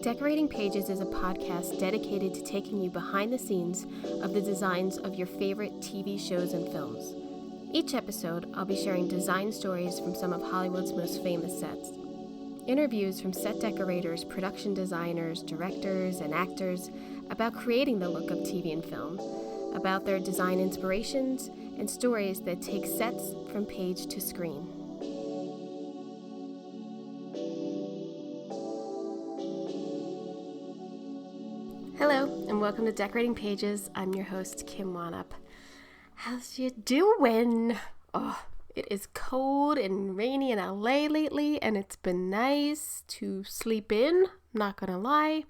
Decorating Pages is a podcast dedicated to taking you behind the scenes of the designs of your favorite TV shows and films. Each episode, I'll be sharing design stories from some of Hollywood's most famous sets. Interviews from set decorators, production designers, directors, and actors about creating the look of TV and film, about their design inspirations, and stories that take sets from page to screen. Hello, and welcome to Decorating Pages. I'm your host, Kim Wanup. How's you doing? Oh, it is cold and rainy in LA lately, and it's been nice to sleep in, not gonna lie.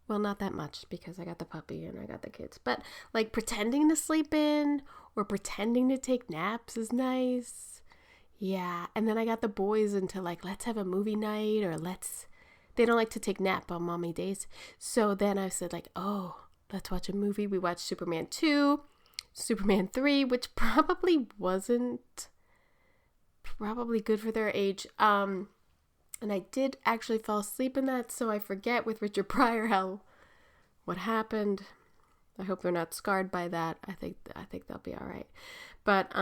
Well, not that much because I got the puppy and I got the kids, but like pretending to sleep in or pretending to take naps is nice. Yeah, and then I got the boys into like, let's have a movie night or they don't like to take nap on mommy days. So then I said like, oh, let's watch a movie. We watched Superman 2, Superman 3, which probably wasn't good for their age. And I did actually fall asleep in that, so I forget with Richard Pryor what happened. I hope they're not scarred by that. I think they'll be all right. But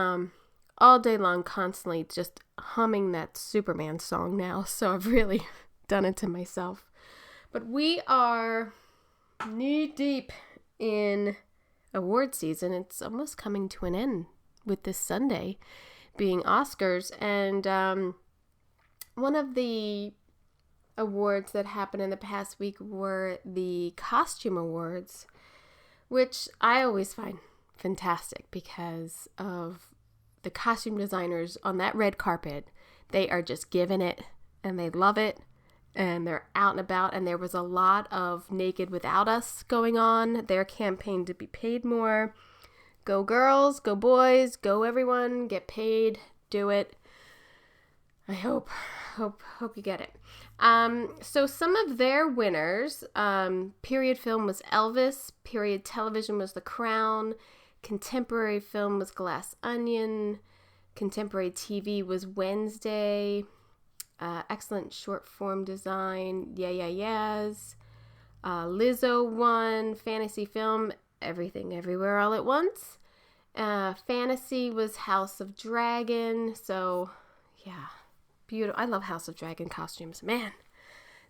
all day long, constantly just humming that Superman song now. So I've really done it to myself. But we are knee deep in award season. It's almost coming to an end with this Sunday being Oscars, and one of the awards that happened in the past week were the costume awards, which I always find fantastic because of the costume designers on that red carpet. They are just giving it and they love it. And they're out and about, and there was a lot of Naked Without Us going on. Their campaign to be paid more. Go girls, go boys, go everyone, get paid, do it. I hope you get it. So some of their winners, period film was Elvis, period television was The Crown, contemporary film was Glass Onion, contemporary TV was Wednesday. Excellent short form design, Yeahs. Lizzo won, fantasy film, Everything Everywhere All at Once. Fantasy was House of Dragon, so yeah, beautiful. I love House of Dragon costumes. Man,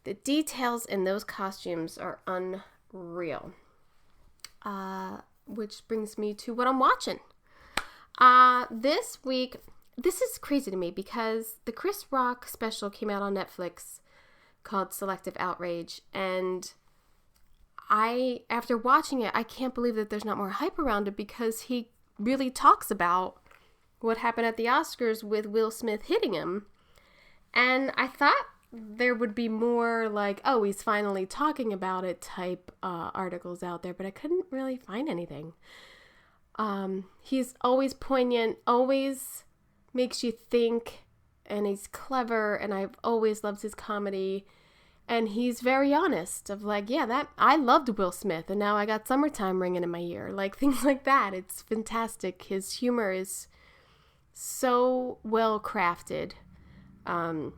the details in those costumes are unreal. Which brings me to what I'm watching. This week, this is crazy to me because the Chris Rock special came out on Netflix called Selective Outrage, and after watching it, I can't believe that there's not more hype around it because he really talks about what happened at the Oscars with Will Smith hitting him. And I thought there would be more like, oh, he's finally talking about it type articles out there, but I couldn't really find anything. He's always poignant, always makes you think, and he's clever, and I've always loved his comedy, and he's very honest of like, yeah, that I loved Will Smith, and now I got Summertime ringing in my ear, like things like that. It's fantastic. His humor is so well crafted. I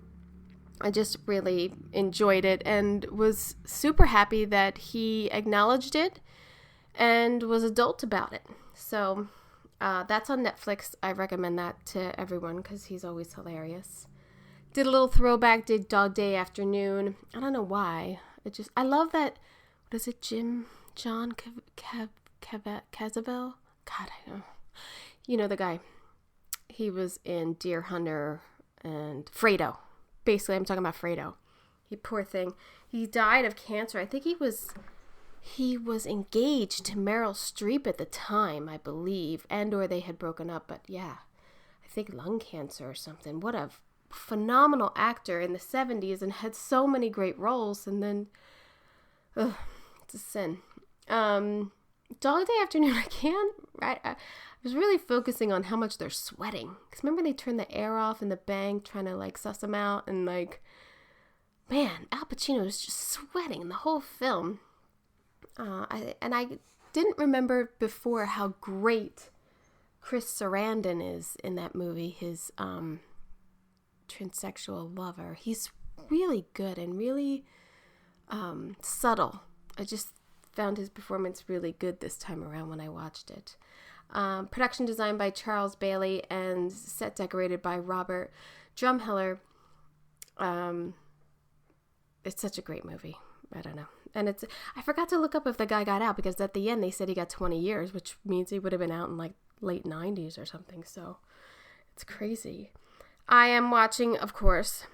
just really enjoyed it and was super happy that he acknowledged it and was adult about it. So that's on Netflix. I recommend that to everyone because he's always hilarious. Did a little throwback, did Dog Day Afternoon. I don't know why. I love that, what is it, John Cazabel? God, I don't know. You know the guy. He was in Deer Hunter and Fredo. Basically, I'm talking about Fredo. Poor thing. He died of cancer. I think he was engaged to Meryl Streep at the time, I believe, or they had broken up, but yeah, I think lung cancer or something. What a phenomenal actor in the 70s and had so many great roles, and then, it's a sin. Dog Day Afternoon, I was really focusing on how much they're sweating, because remember they turned the air off in the bank trying to like suss them out, and like, man, Al Pacino was just sweating the whole film. I didn't remember before how great Chris Sarandon is in that movie, his transsexual lover. He's really good and really subtle. I just found his performance really good this time around when I watched it. Production design by Charles Bailey and set decorated by Robert Drumheller. It's such a great movie. I don't know. And I forgot to look up if the guy got out, because at the end they said he got 20 years, which means he would have been out in like late 90s or something. So it's crazy. I am watching, of course,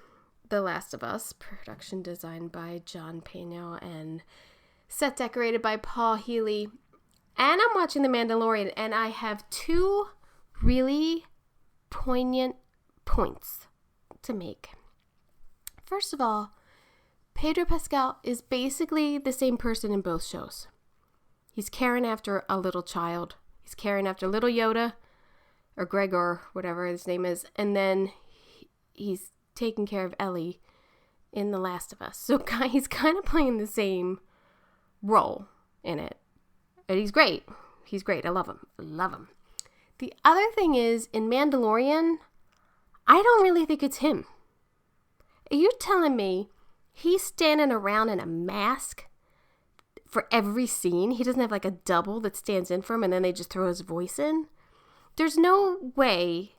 The Last of Us, production designed by John Peno and set decorated by Paul Healy. And I'm watching The Mandalorian, and I have two really poignant points to make. First of all, Pedro Pascal is basically the same person in both shows. He's caring after a little child. He's caring after little Yoda, or Gregor, whatever his name is. And then he's taking care of Ellie in The Last of Us. So he's kind of playing the same role in it. And he's great. He's great. I love him. I love him. The other thing is, in Mandalorian, I don't really think it's him. You're telling me he's standing around in a mask for every scene? He doesn't have like a double that stands in for him and then they just throw his voice in? There's no way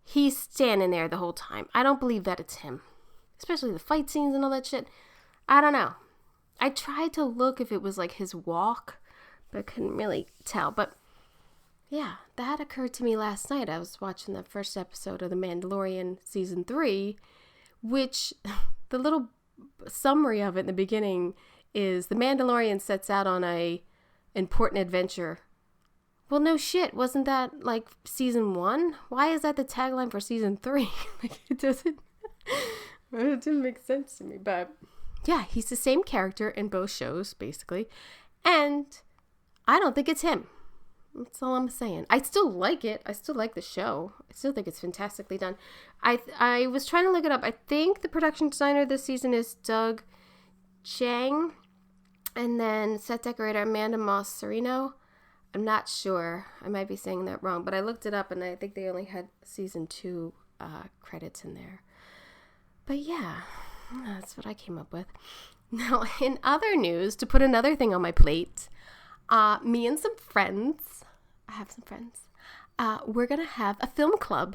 he's standing there the whole time. I don't believe that it's him. Especially the fight scenes and all that shit. I don't know. I tried to look if it was like his walk, but I couldn't really tell. But yeah, that occurred to me last night. I was watching the first episode of The Mandalorian season 3, which the little summary of it in the beginning is the Mandalorian sets out on a important adventure. Well, no shit. Wasn't that like season 1? Why is that the tagline for season 3? Like, it didn't make sense to me. But yeah, he's the same character in both shows, basically. And I don't think it's him. That's all I'm saying. I still like it. I still like the show. I still think it's fantastically done. I was trying to look it up. I think the production designer this season is Doug Chang. And then set decorator Amanda Moss Serino. I'm not sure. I might be saying that wrong. But I looked it up and I think they only had season 2 credits in there. But yeah, that's what I came up with. Now, in other news, to put another thing on my plate, me and some friends, I have some friends, we're going to have a film club.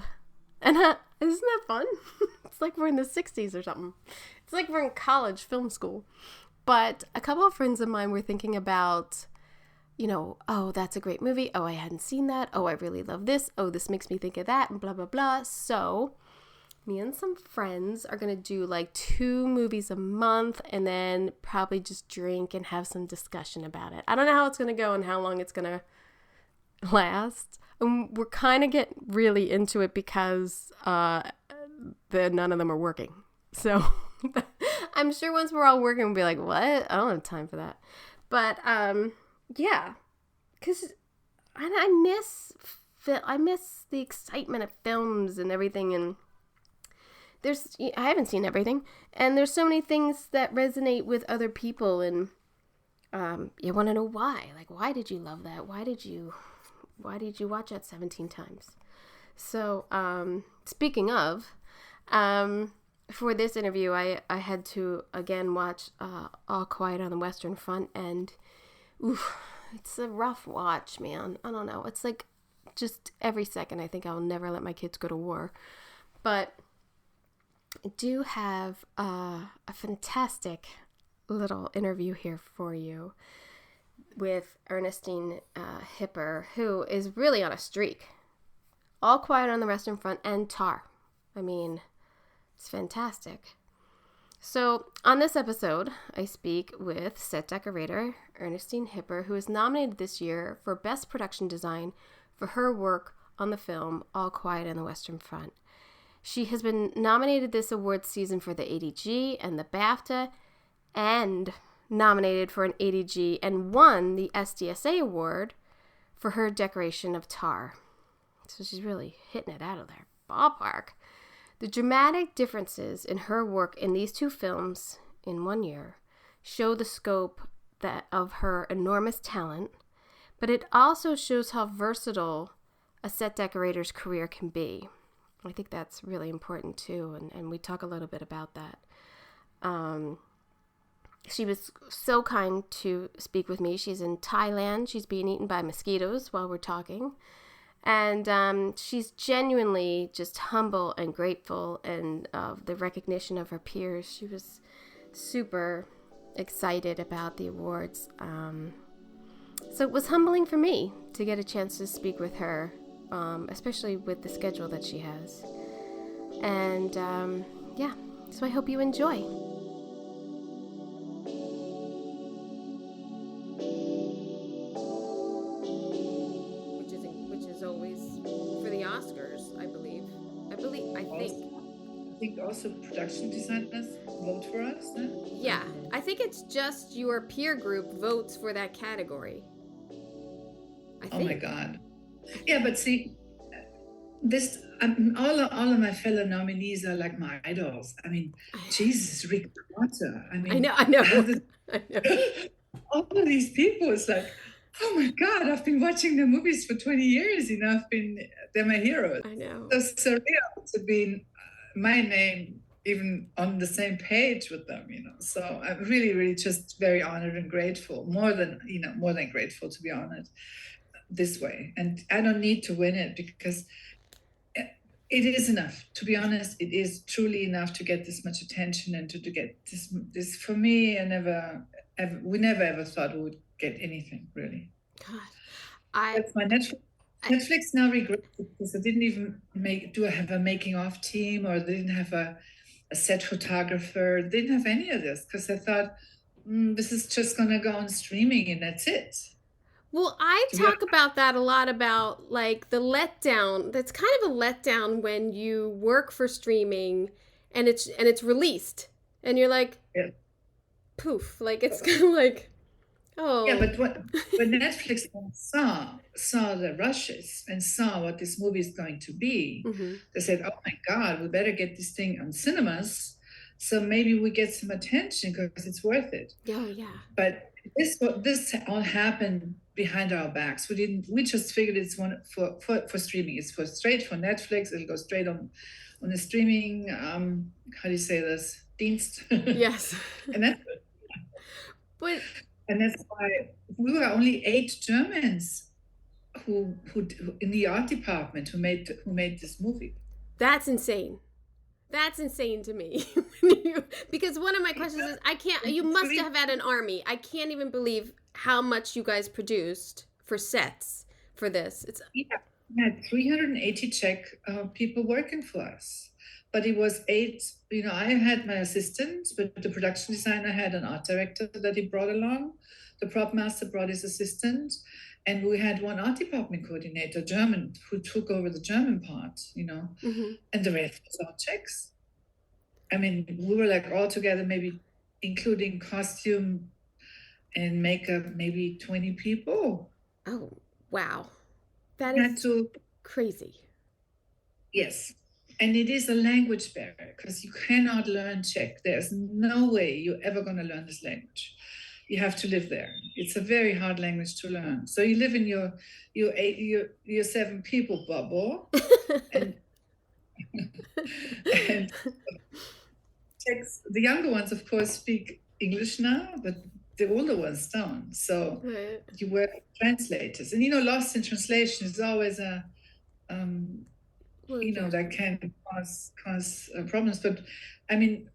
And isn't that fun? It's like we're in the 60s or something. It's like we're in college film school. But a couple of friends of mine were thinking about, oh, that's a great movie. Oh, I hadn't seen that. Oh, I really love this. Oh, this makes me think of that, and blah, blah, blah. So me and some friends are going to do like 2 movies a month and then probably just drink and have some discussion about it. I don't know how it's going to go and how long it's going to last. And we're kind of getting really into it because none of them are working. So I'm sure once we're all working, we'll be like, what? I don't have time for that. But yeah, because I miss the excitement of films and everything, and I haven't seen everything, and there's so many things that resonate with other people, and you want to know why. Like, why did you love that? Why did you watch that 17 times? So, speaking of, for this interview, I had to again watch All Quiet on the Western Front, and oof, it's a rough watch, man. I don't know. It's like just every second I think I'll never let my kids go to war. But I do have a fantastic little interview here for you with Ernestine Hipper, who is really on a streak. All Quiet on the Western Front and Tar. I mean, it's fantastic. So on this episode, I speak with set decorator Ernestine Hipper, who is nominated this year for Best Production Design for her work on the film All Quiet on the Western Front. She has been nominated this awards season for the ADG and the BAFTA, and nominated for an ADG and won the SDSA award for her decoration of Tar. So she's really hitting it out of their ballpark. The dramatic differences in her work in these 2 films in 1 year show the scope of her enormous talent, but it also shows how versatile a set decorator's career can be. I think that's really important too, and we talk a little bit about that. She was so kind to speak with me. She's in Thailand. She's being eaten by mosquitoes while we're talking. And she's genuinely just humble and grateful, and the recognition of her peers. She was super excited about the awards. So it was humbling for me to get a chance to speak with her, especially with the schedule that she has. And yeah, so I hope you enjoy. Which is always for the Oscars, I believe. I think also production designers vote for us, no? Yeah, I think it's just your peer group votes for that category. Oh my God. Yeah, but see, all of my fellow nominees are like my idols. I mean, Jesus, Rick Potter. I mean, I know. All of these people, it's like, oh my God, I've been watching the movies for 20 years, they're my heroes. I know. So surreal to be my name even on the same page with them, So I'm really, really just very honored and grateful, more than grateful, to be honest, this way. And I don't need to win it because it is enough. To be honest, it is truly enough to get this much attention and to get this for me. We never ever thought we would get anything, really. God, That's my Netflix now regrets it because I didn't even have a making of team, or they didn't have a set photographer, they didn't have any of this, because I thought this is just going to go on streaming and that's it. Well, I talk about that a lot, about like the letdown. That's kind of a letdown when you work for streaming and it's released and you're like, yeah. Poof, like it's kind of like, oh. Yeah, but when Netflix saw the rushes and saw what this movie is going to be, they said, oh my God, we better get this thing on cinemas, so maybe we get some attention because it's worth it. Oh yeah. But this all happened behind our backs. We just figured it's one for streaming. It's straight for Netflix. It'll go straight on the streaming, how do you say this? Dienst. Yes. And that's good. And that's why we were only 8 Germans who in the art department who made this movie. That's insane. That's insane to me. Because one of my questions is, you must have had an army. I can't even believe how much you guys produced for sets for this. We had 380 Czech people working for us. But it was 8, I had my assistants, but the production designer had an art director that he brought along. The prop master brought his assistant. And we had one art department coordinator, German, who took over the German part, and the rest was all Czechs. I mean, we were like all together, maybe including costume and makeup, maybe 20 people. Oh, wow. That is crazy. Yes. And it is a language barrier because you cannot learn Czech. There's no way you're ever going to learn this language. You have to live there. It's a very hard language to learn. So you live in your 7 people bubble, and Czechs, the younger ones, of course, speak English now, but the older ones don't. So you work with translators, and lost in translation is always a that can cause problems. But I mean,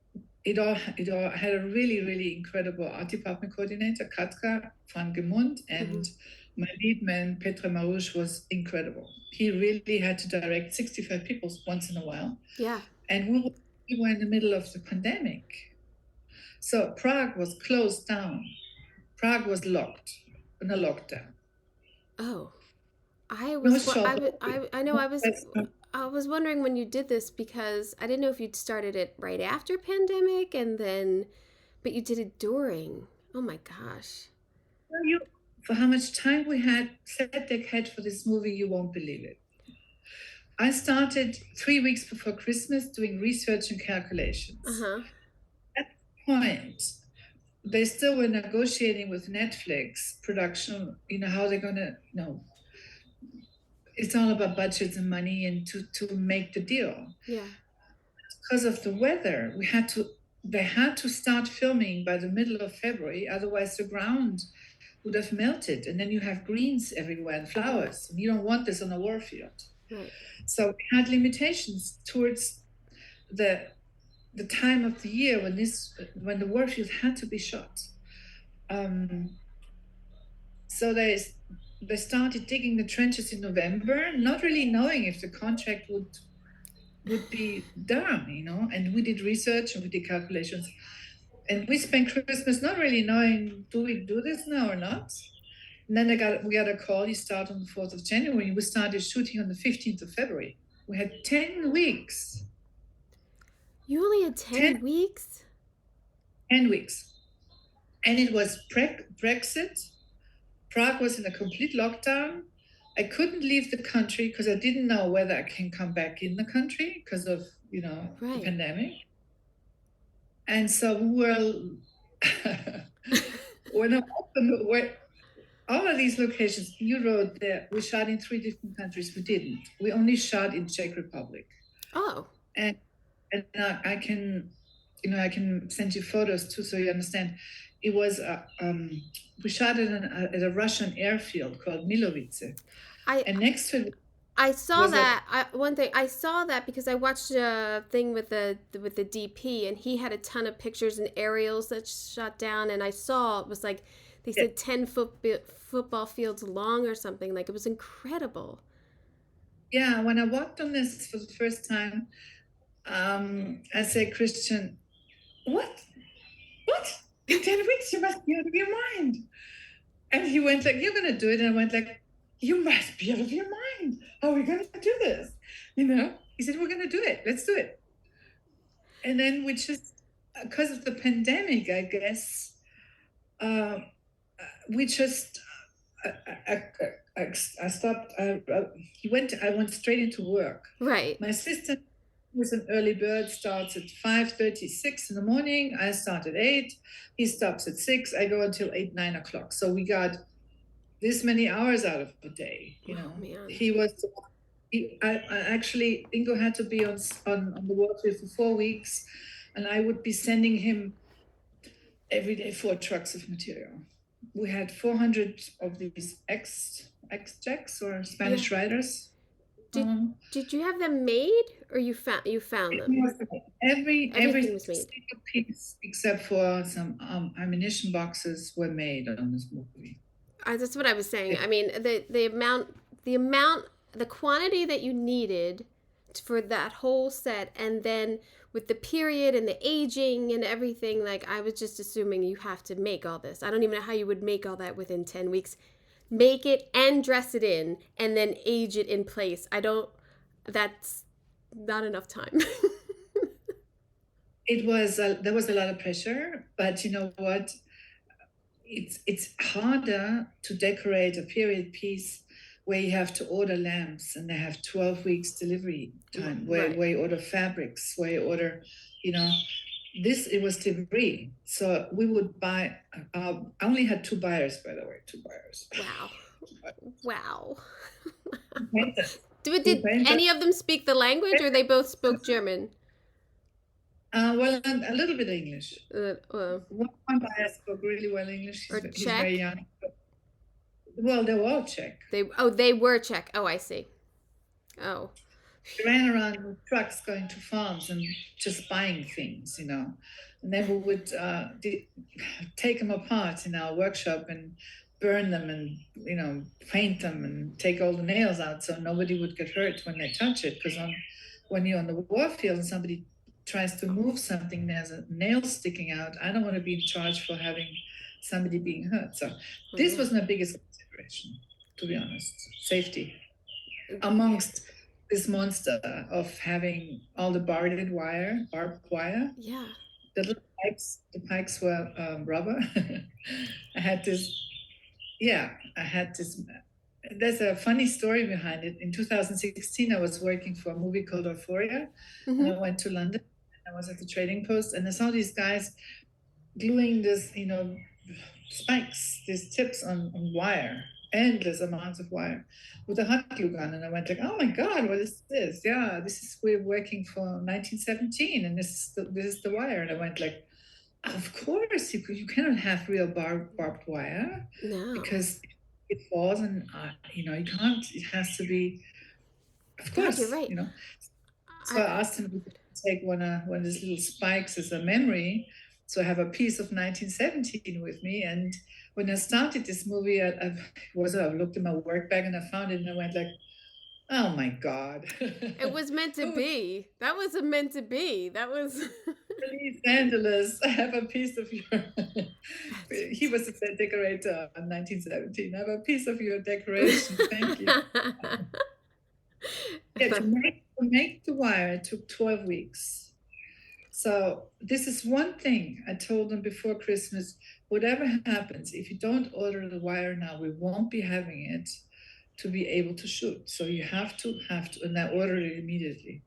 it all had a really, really incredible art department coordinator, Katka van Gemund, and my lead man, Petre Marouche, was incredible. He really had to direct 65 people once in a while. Yeah. And we were in the middle of the pandemic. So Prague was closed down. Prague was locked in a lockdown. Oh. I was wondering when you did this, because I didn't know if you'd started it right after pandemic but you did it during. Oh my gosh. For how much time we had set the head for this movie, you won't believe it. I started 3 weeks before Christmas doing research and calculations. At that point, they still were negotiating with Netflix production, how they're going to, it's all about budgets and money and to make the deal. Yeah. Because of the weather, we had to they had to start filming by the middle of February, otherwise the ground would have melted, and then you have greens everywhere and flowers, and you don't want this on a war field. Right. So we had limitations towards the time of the year when the war field had to be shot. So they started digging the trenches in November, not really knowing if the contract would be done, and we did research and we did calculations, and we spent Christmas not really knowing, do we do this now or not? And then we got a call, you start on the 4th of January. We started shooting on the 15th of February. We had 10 weeks. You only had 10 weeks? 10 weeks. And it was Brexit. Prague was in a complete lockdown. I couldn't leave the country because I didn't know whether I can come back in the country because of, Right. the pandemic. And so we were, when I opened all of these locations, you wrote there, we shot in 3 different countries. We didn't. We only shot in Czech Republic. Oh. And I can, I can send you photos too, so you understand. It was, we shot it at a Russian airfield called Milovice. And next to it, I saw that. One thing I saw that because I watched a thing with the DP, and he had a ton of pictures and aerials that shot down, and I saw it was like they said 10 football fields long or something. Like, it was incredible. Yeah, when I walked on this for the first time, I said, Christian, what? In 10 weeks, you must be out of your mind. And he went like, you're going to do it. And I went like, you must be out of your mind. How are we going to do this? He said, we're going to do it. Let's do it. And then we just, because of the pandemic, I guess, we just, I stopped. I went straight into work. Right. My assistant was an early bird, starts at 5:36 in the morning. I start at 8. He stops at 6. I go until 8, 9 o'clock. So we got this many hours out of the day. Man. He was. Actually, Ingo had to be on the work field for 4 weeks, and I would be sending him every day 4 trucks of material. We had 400 of these Czechs or Spanish riders. Did you have them made, or you found them? Every single piece except for some ammunition boxes were made on this movie. That's what I was saying. I mean, the quantity that you needed for that whole set, and then with the period and the aging and everything, like, I was just assuming you have to make all this. I don't even know how you would make all that within 10 weeks. Make it and dress it in and then age it in place. That's not enough time. There was a lot of pressure, but you know what? It's harder to decorate a period piece where you have to order lamps and they have 12 weeks delivery time, where you order fabrics, where you order, it was delivery. So we would buy, I only had 2 buyers, by the way, 2 buyers. Wow. Did any of them speak the language, or they both spoke German? Well, a little bit of English. One buyer spoke really well English. He's very young. Well, they were all Czech. They were Czech. Oh, I see. Oh. They ran around with trucks going to farms and just buying things, And then we would take them apart in our workshop and burn them and, paint them and take all the nails out so nobody would get hurt when they touch it. Because when you're on the war field and somebody tries to move something, there's a nail sticking out. I don't want to be in charge for having somebody being hurt. So this was my biggest consideration, to be honest. Safety. Amongst this monster of having all the barbed wire. Yeah. The little pikes were rubber. I had this. There's a funny story behind it. In 2016, I was working for a movie called Euphoria, and I went to London. I was at the trading post, and I saw these guys gluing this, spikes, these tips on wire. endless amounts of wire with a hot glue gun. And I went like, oh my God, what is this? Yeah, we're working for 1917 and this is the wire. And I went like, of course, you cannot have real barbed wire No. because it falls and, you can't, it has to be, of God, you're course, right. So I asked him if he could take one of these little spikes as a memory. So I have a piece of 1917 with me. And when I started this movie, I looked in my work bag and I found it and I went like, oh my God. It was meant to be. That was meant to be. That was. Please, Angeles, I have a piece of your. He was a decorator in 1917. I have a piece of your decoration. Thank you. Yeah, to make the wire, it took 12 weeks. So this is one thing I told them before Christmas. Whatever happens, if you don't order the wire now, we won't be having it to be able to shoot. So you have to, and I ordered it immediately.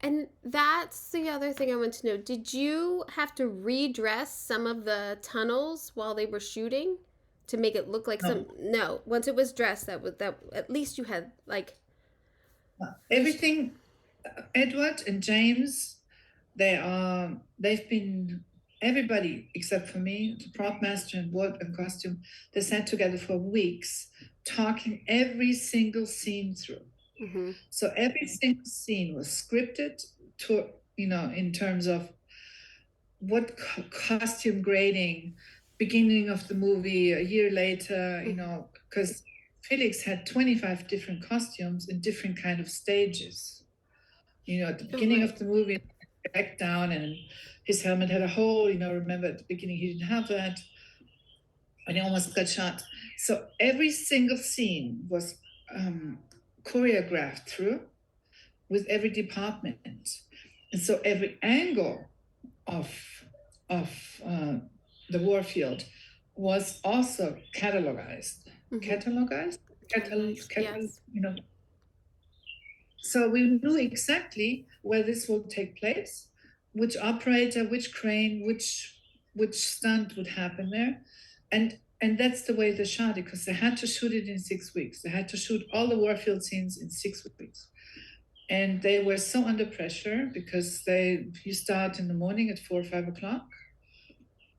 And that's the other thing I want to know. Did you have to redress some of the tunnels while they were shooting to make it look like No. No, once it was dressed, that at least you had like everything. Edward and James, they've been, everybody except for me, the prop master and wood and costume, they sat together for weeks talking every single scene through. Mm-hmm. So every single scene was scripted to, in terms of what costume grading, beginning of the movie, a year later, because Felix had 25 different costumes in different kind of stages. At the beginning of the movie, back down and his helmet had a hole, remember at the beginning he didn't have that and he almost got shot. So every single scene was choreographed through with every department. And so every angle of the warfield was also catalogized. Yes. So we knew exactly where this will take place, which operator, which crane, which stunt would happen there. And that's the way they shot it, because they had to shoot it in 6 weeks. They had to shoot all the warfield scenes in 6 weeks. And they were so under pressure because you start in the morning at 4 or 5 o'clock.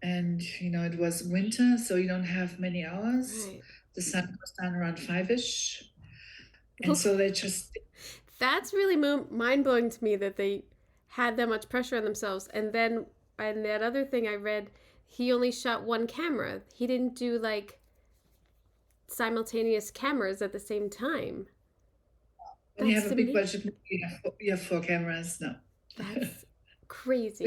And, it was winter, so you don't have many hours. Right. The sun goes down around 5-ish. And so they just... That's really mind-blowing to me that they had that much pressure on themselves. And then, and that other thing I read, he only shot one camera. He didn't do, like, simultaneous cameras at the same time. When you have a big budget, you have 4 cameras. No. That's crazy.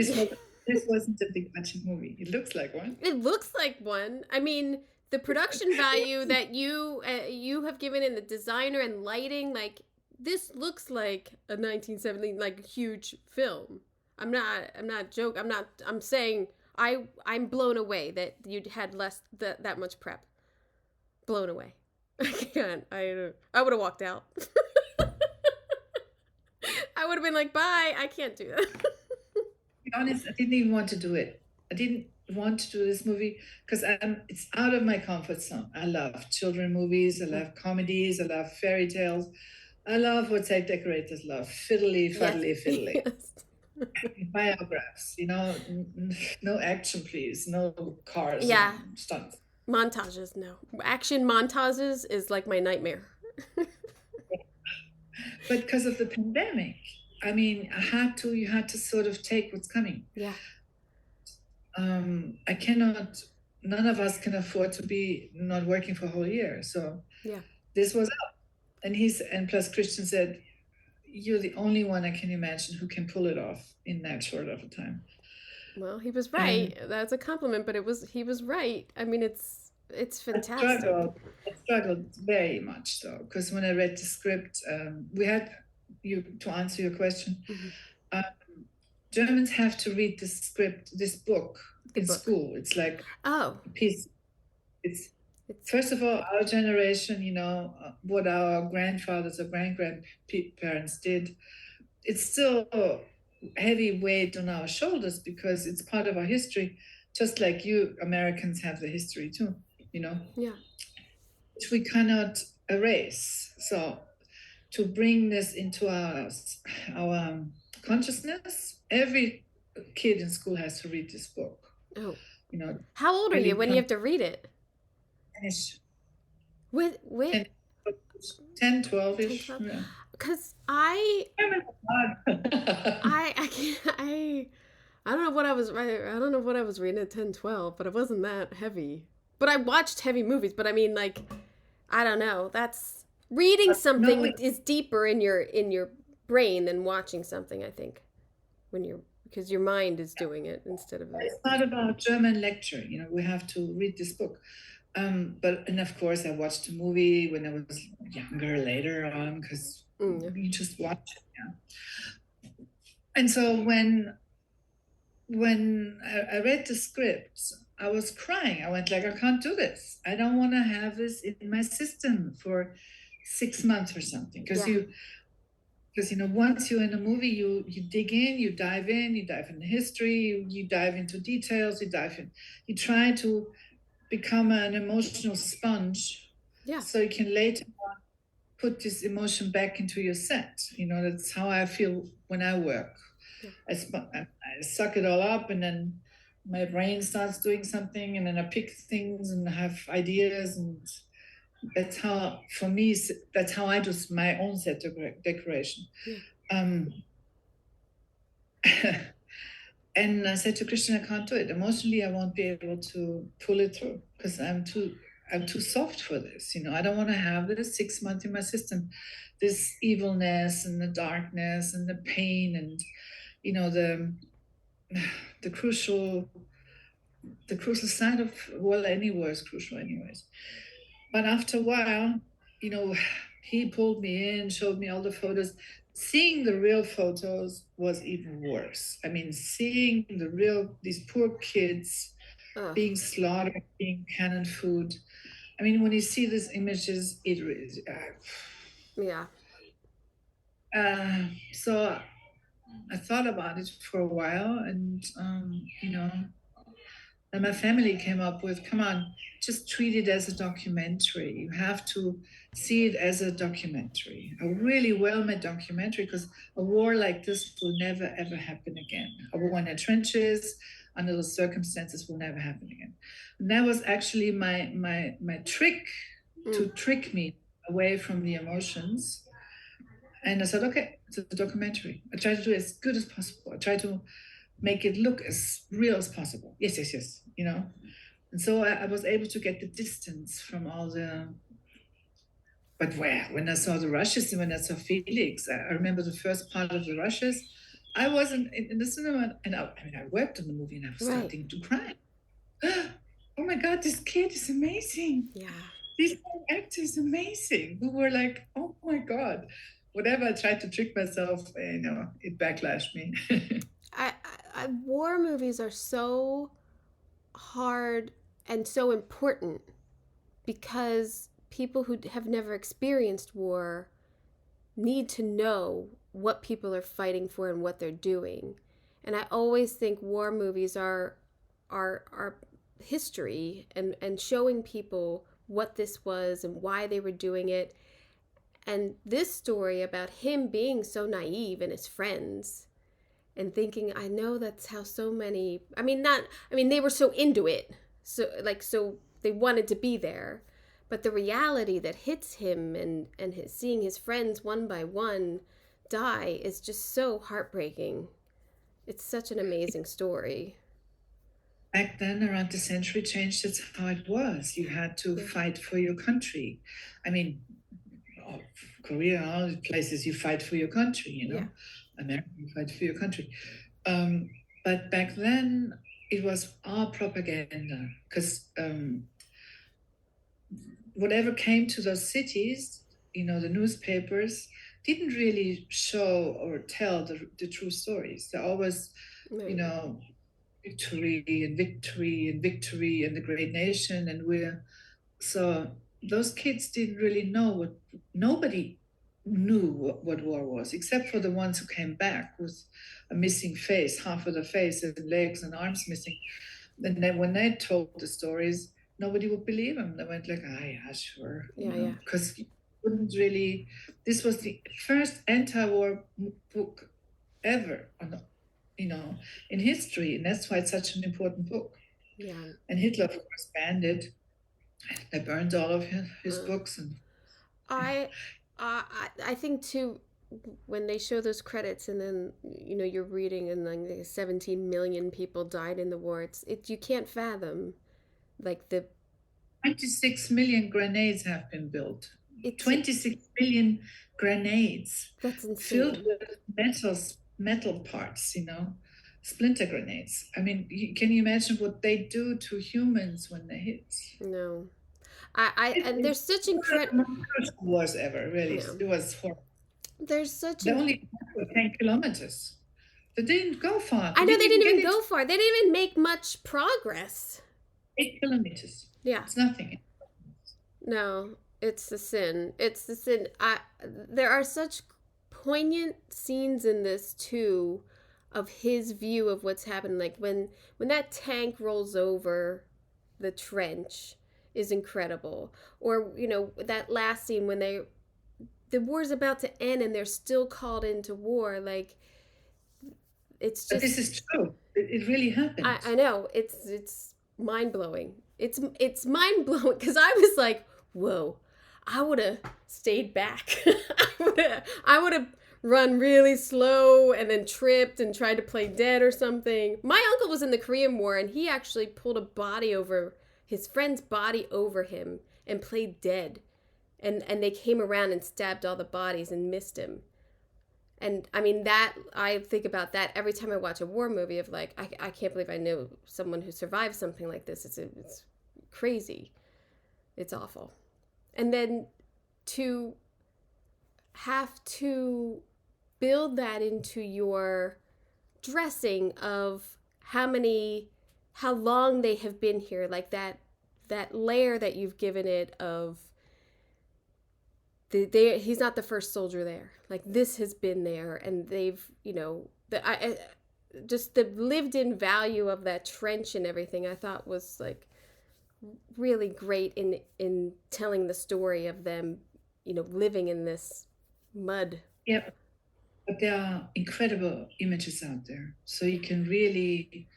This wasn't a big budget movie. It looks like one. It looks like one. I mean, the production value that you have given in the designer and lighting, like, this looks like a 1970 like huge film. I'm not joking. I'm saying I'm blown away that you'd had that much prep. Blown away. I can't. I would have walked out. I would have been like, bye. I can't do that. To be honest, I didn't even want to do it. I didn't want to do this movie because it's out of my comfort zone. I love children movies. I love comedies. I love fairy tales. I love what decorators love. Fiddly, fuddly, fiddly. Yes. Biographs, no action, please. No cars. Yeah. And stunts. Montages, no. Action montages is like my nightmare. But because of the pandemic, I mean, you had to sort of take what's coming. Yeah. None of us can afford to be not working for a whole year. So yeah, this was out. And plus Christian said, you're the only one I can imagine who can pull it off in that short of a time. Well, he was right. That's a compliment, but he was right. I mean, it's fantastic. I struggled very much so, because when I read the script, to answer your question, Germans have to read this book in school. It's like a piece. It's first of all, our generation, what our grandfathers or grandparents did, it's still a heavy weight on our shoulders because it's part of our history, just like you Americans have the history too, Yeah. which we cannot erase. So to bring this into our consciousness, every kid in school has to read this book. Oh, You know, how old are really you when you have to read it? finish With 10, 10 10, 12-ish. 12? Yeah. Because I I I can't I don't know what I was I don't know what I was reading at 10, 12, but it wasn't that heavy. But I watched heavy movies, but I mean like I don't know. That's reading no, something is deeper in your brain than watching something, I think. When you're because your mind is doing it instead of the it's not about German lecture. We have to read this book. And of course, I watched the movie when I was younger later on because yeah. you just watch it. Yeah. And so when I read the script, I was crying. I went like, I can't do this. I don't want to have this in my system for 6 months or something. Yeah. Because once you're in a movie, you dig in, you dive in the history, you dive into details, you try to become an emotional sponge, Yeah. so you can later put this emotion back into your set. That's how I feel when I work. Yeah. I suck it all up, and then my brain starts doing something, and then I pick things and have ideas, and that's how, for me, that's how I do my own set decoration. Yeah. Um, and I said to Christian, I can't do it. Emotionally, I won't be able to pull it through because I'm too soft for this. I don't want to have this 6 months in my system, this evilness and the darkness and the pain and the crucial side of, well, any war is crucial anyways. But after a while, he pulled me in, showed me all the photos. Seeing the real photos was even worse. I mean, seeing these poor kids Ugh. being slaughtered, being cannon food. I mean, when you see these images, it is. Yeah. So I thought about it for a while, and and my family came up with, come on, just treat it as a documentary. You have to see it as a documentary, a really well-made documentary, because a war like this will never, ever happen again. A war in the trenches, under those circumstances, will never happen again. And that was actually my trick, to trick me away from the emotions. And I said, okay, it's a documentary. I try to do it as good as possible. I try to make it look as real as possible. Yes, yes, yes. And so I was able to get the distance from all the. But when I saw the rushes and when I saw Felix, I remember the first part of the rushes. I wasn't in the cinema, and I worked on the movie, and I was Right. starting to cry. Oh my God, this kid is amazing. Yeah. This actor is amazing. We were like, oh my God. Whatever I tried to trick myself, it backlashed me. War movies are so hard and so important because people who have never experienced war need to know what people are fighting for and what they're doing. And I always think war movies are history and showing people what this was and why they were doing it. And this story about him being so naive and his friends and thinking, I know that's how so many, they were so into it. So they wanted to be there. But the reality that hits him and seeing his friends one by one die is just so heartbreaking. It's such an amazing story. Back then, around the century change, that's how it was. You had to Yeah. fight for your country. I mean, Korea, all the places, you fight for your country, Yeah. America, you fight for your country. But back then, it was our propaganda, because whatever came to those cities, the newspapers didn't really show or tell the true stories. They always, Right. victory and victory and victory and the great nation, and so those kids didn't really know nobody knew what war was, except for the ones who came back with a missing face, half of the face and legs and arms missing. And then when they told the stories, nobody would believe him. They went like, ah, yeah, sure, Yeah. because you wouldn't really. This was the first anti-war book ever in history, and that's why it's such an important book. Yeah. And Hitler, of course, banned it. They burned all of his Uh, books, and I, I think too, when they show those credits and then you're reading and like 17 million people died in the war. You can't fathom like 26 million grenades have been built. it's 26 million grenades that's filled insane. with metal parts, splinter grenades. I mean, can you imagine what they do to humans when they hit? No, I and there's such One of incredible. the most crucial wars ever, really. No, It was horrible. there's such They in. only went 10 kilometers. They didn't go far. I They know didn't they even didn't get even into go far. They didn't even make much progress. 8 kilometers. Yeah. It's nothing. No, it's the sin. It's the sin. There are such poignant scenes in this too of his view of what's happened, like when that tank rolls over the trench is incredible, or that last scene when the war's about to end and they're still called into war, like it's But just this is true. It really happened. I know it's mind-blowing. It's mind-blowing because I was like, whoa, I would have stayed back. I would have run really slow and then tripped and tried to play dead or something. My uncle was in the Korean War and he actually pulled a body over his friend's body over him and played dead. And they came around and stabbed all the bodies and missed him. And I mean, that I think about that every time I watch a war movie of like, I can't believe I know someone who survived something like this. It's crazy. It's awful. And then to have to build that into your dressing of how long they have been here, like that layer that you've given it of he's not the first soldier there. Like this has been there, and they've just the lived-in value of that trench and everything. I thought was like really great in telling the story of them, living in this mud. Yeah, but there are incredible images out there, so you can really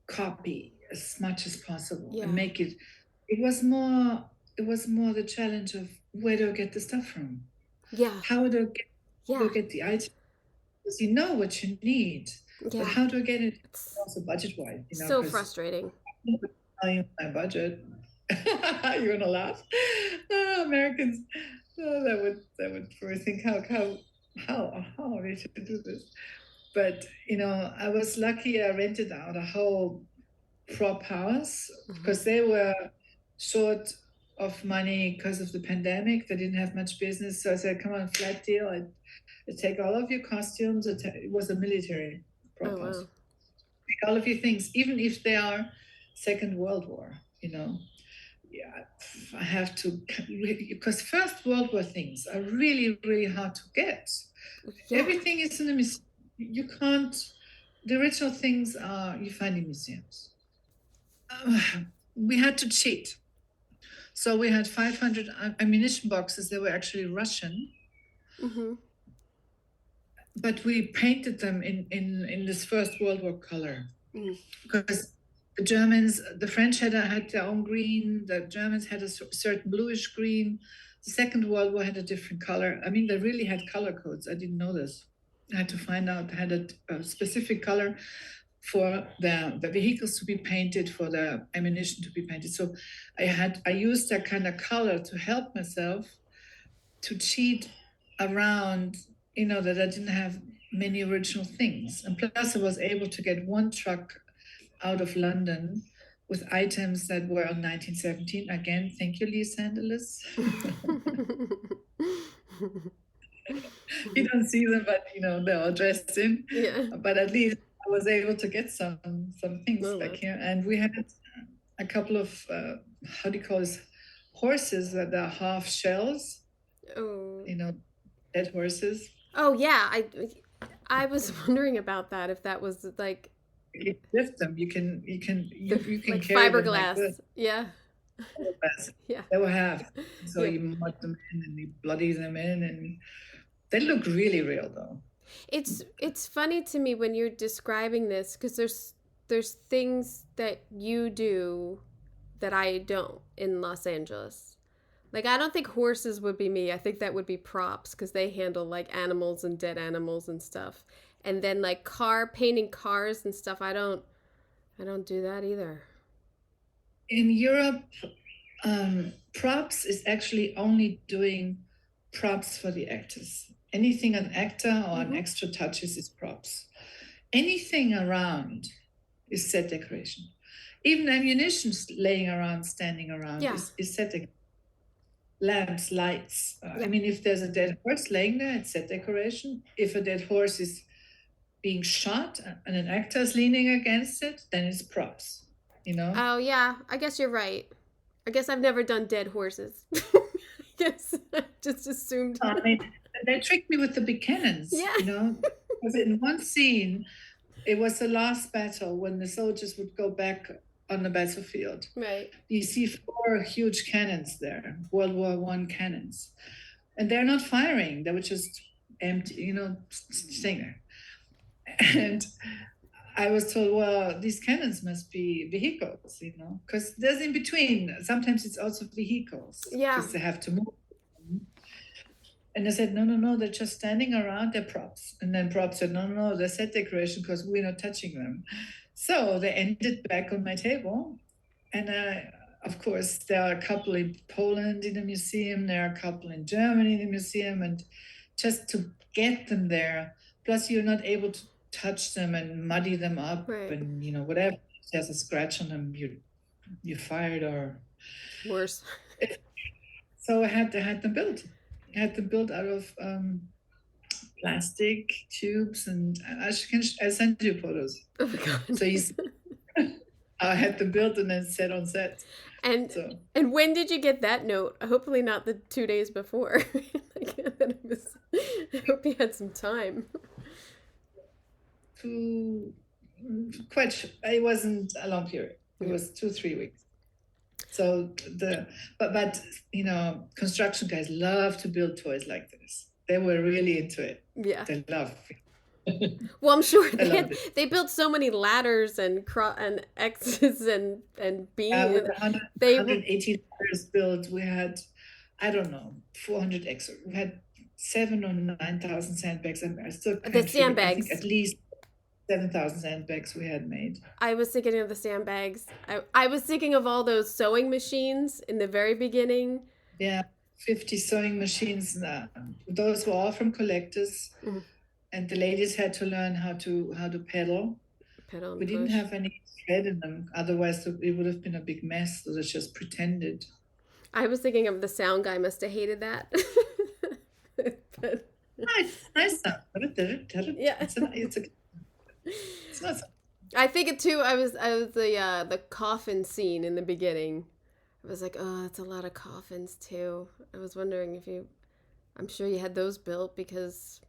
copy as much as possible and make it. It was more the challenge of where do I get the stuff from? Yeah. How do I get the items? Because you know what you need, but how do I get it? Also budget-wise, so frustrating. Tell you my budget. You're gonna laugh. Americans, that would first think how we should do this. But I was lucky. I rented out a whole prop house because they were short of money because of the pandemic. They didn't have much business, so I said, "Come on, flat deal. I take all of your costumes." It was a military prop house. Take all of your things, even if they are Second World War. Yeah, I have to, because First World War things are really, really hard to get. Yeah. Everything is in a museum. You can't. The original things you find in museums. We had to cheat. So we had 500 ammunition boxes. They were actually Russian. Mm-hmm. But we painted them in this First World War color. Because the French had their own green. The Germans had a certain bluish green. The Second World War had a different color. I mean, they really had color codes. I didn't know this. I had to find out they had a specific color for the vehicles to be painted, for the ammunition to be painted. So I used that kind of color to help myself to cheat around, that I didn't have many original things. And plus I was able to get one truck out of London with items that were on 1917. Again, thank you, Lee Sandelis. You don't see them, but they're all dressed in. Yeah. But at least I was able to get some things back here, and we had a couple of how do you call this, horses that are half shells. Oh. Dead horses. Oh yeah, I was wondering about that, if that was like you lift them. You can Like carry them like good. fiberglass. Yeah. Yeah. They were half. So Yeah. you mud them in and you bloody them in, and they look really real though. It's funny to me when you're describing this because there's things that you do that I don't in Los Angeles. Like I don't think horses would be me. I think that would be props because they handle like animals and dead animals and stuff. And then like car painting cars and stuff. I don't do that either. In Europe, props is actually only doing props for the actors. Anything an actor or an extra touches is props. Anything around is set decoration. Even ammunition laying around, standing around Yeah. is set decoration. Lamps, lights. Yeah. I mean, if there's a dead horse laying there, it's set decoration. If a dead horse is being shot and an actor is leaning against it, then it's props, you know? Oh yeah, I guess you're right. I guess I've never done dead horses. I guess I just assumed. I mean, they tricked me with the big cannons, Yeah. you know? Because in one scene, it was the last battle when the soldiers would go back on the battlefield. Right. You see 4 huge cannons there, World War I cannons. And they're not firing, they were just empty, you know, staying there. And I was told, well, these cannons must be vehicles, you know, because there's in between. Sometimes it's also vehicles. Yeah. Because they have to move. And I said, no, they're just standing around, they're props. And then props said, no, they're set decoration because we're not touching them. So they ended back on my table. And of course, there are a couple in Poland in the museum, there are a couple in Germany in the museum. And just to get them there, plus you're not able to touch them and muddy them up, Right. and you know, whatever, if there's a scratch on them, you're fired or worse. So I had them built. I had them built out of plastic tubes, and I send you photos. Oh my god. So I had them built and then set on set. And when did you get that note? Hopefully not the 2 days before. I hope you had some time. It wasn't a long period. It was 2-3 weeks. So but you know, construction guys love to build toys like this. They were really into it. Yeah, they love. Well, I'm sure they built so many ladders and X's and beams. With 180 ladders built, we had, I don't know, 400 X. We had 7,000 or 9,000 sandbags. I still can't the sandbags. I think at least 7,000 sandbags we had made. I was thinking of the sandbags. I was thinking of all those sewing machines in the very beginning. Yeah, 50 sewing machines. Those were all from collectors. Mm-hmm. And the ladies had to learn how to pedal. We didn't have any thread in them. Otherwise, it would have been a big mess. So they just pretended. I was thinking of the sound guy must have hated that. But... nice sound. Yeah. It's not. I think it too. I was the coffin scene in the beginning. I was like, oh, that's a lot of coffins too. I was wondering if I'm sure you had those built because.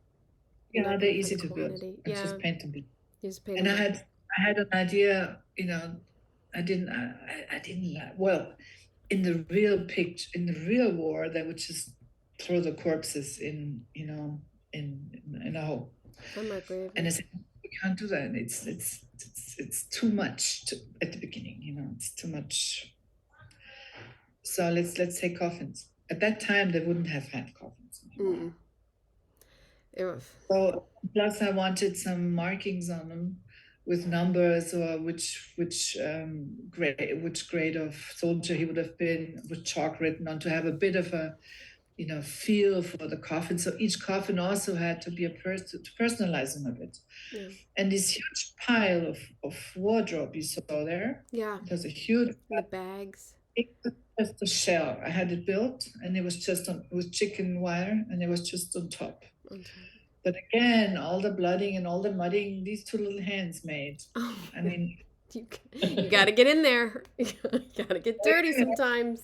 Yeah, they're easy to build. Yeah. Just paint them. And I had an idea. You know, I didn't. Well, in the real war, they would just throw the corpses in. You know, in a hole. On my grave. And I said, we can't do that. It's too much at the beginning. You know, it's too much. So let's take coffins. At that time, they wouldn't have had coffins. Mm. So plus I wanted some markings on them with numbers or which grade of soldier he would have been, with chalk written on, to have a bit of a feel for the coffin. So each coffin also had to be to personalize them a bit. Yeah. And this huge pile of wardrobe you saw there. Yeah. There's a huge the bags. It was just a shell. I had it built, and it was just it was chicken wire, and it was just on top. Okay. But again, all the blooding and all the mudding, these 2 little hands made. Oh. I mean, you got to get in there. You got to get dirty sometimes.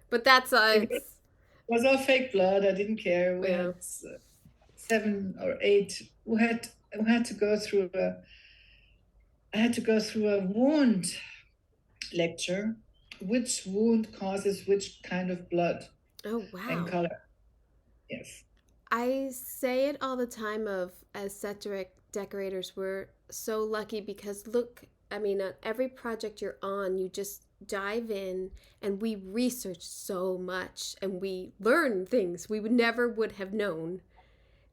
But that's it was all fake blood. I didn't care. We had 7 or 8 who had to go through I had to go through a wound lecture, which wound causes which kind of blood Oh, and wow. color. Yes. I say it all the time of as set decorators, we're so lucky because look, I mean, on every project you're on, you just dive in and we research so much and we learn things we would never would have known.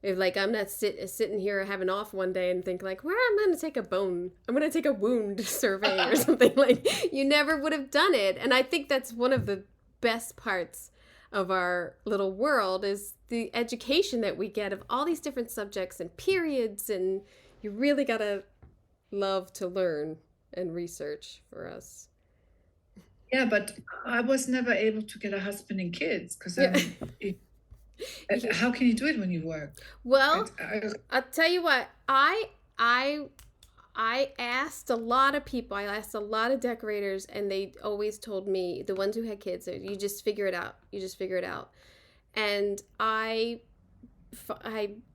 If like I'm not sitting here having off one day and think like, where I'm gonna take a bone, I'm gonna take a wound survey or something like you never would have done it. And I think that's one of the best parts of our little world is the education that we get of all these different subjects and periods, and you really gotta love to learn and research for us. Yeah, but I was never able to get a husband and kids because Yeah. how can you do it when you work? Well, I I'll tell you what, I I asked a lot of people. I asked a lot of decorators, and they always told me, the ones who had kids, you just figure it out. You just figure it out. And I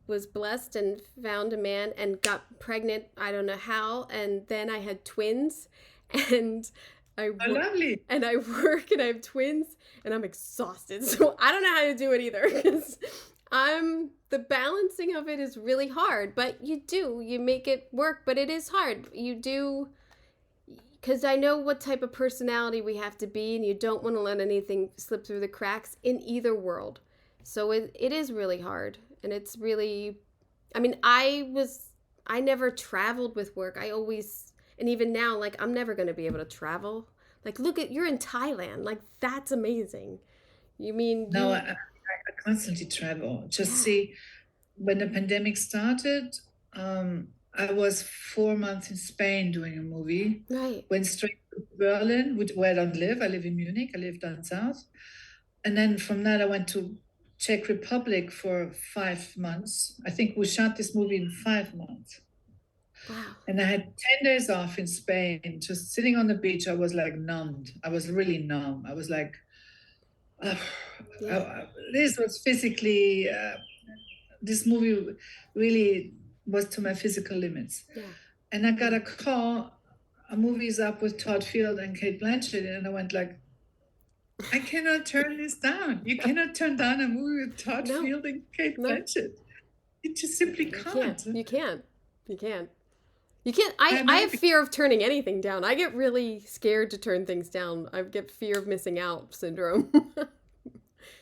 was blessed and found a man and got pregnant. I don't know how. And then I had twins, and I oh, work lovely. and I work and I have twins, and I'm exhausted. So I don't know how to do it either because the balancing of it is really hard, but you make it work, but it is hard. You do because I know what type of personality we have to be, and you don't want to let anything slip through the cracks in either world. So it is really hard, and it's really, I mean, I never traveled with work. I always, and even now, like, I'm never going to be able to travel. Like, look at, you're in Thailand. Like, that's amazing. You mean No, you, I constantly travel. Just yeah, see, when the pandemic started, I was 4 months in Spain doing a movie. right. Went straight to Berlin, where I don't live. I live in Munich. I live down south. And then from that, I went to Czech Republic for 5 months. I think we shot this movie in 5 months. Wow. And I had 10 days off in Spain, just sitting on the beach. I was like numbed. I was really numb. I was like, uh, Yeah. this was physically, this movie really was to my physical limits. Yeah. And I got a call, a movie's up with Todd Field and Kate Blanchett. And I went like, I cannot turn this down. You cannot turn down a movie with Todd No, Field and Kate no, Blanchett. You just simply you can't. can't. You can't. You can't. You can't. I'm I have happy. fear of turning anything down. I get really scared to turn things down. I get fear of missing out syndrome.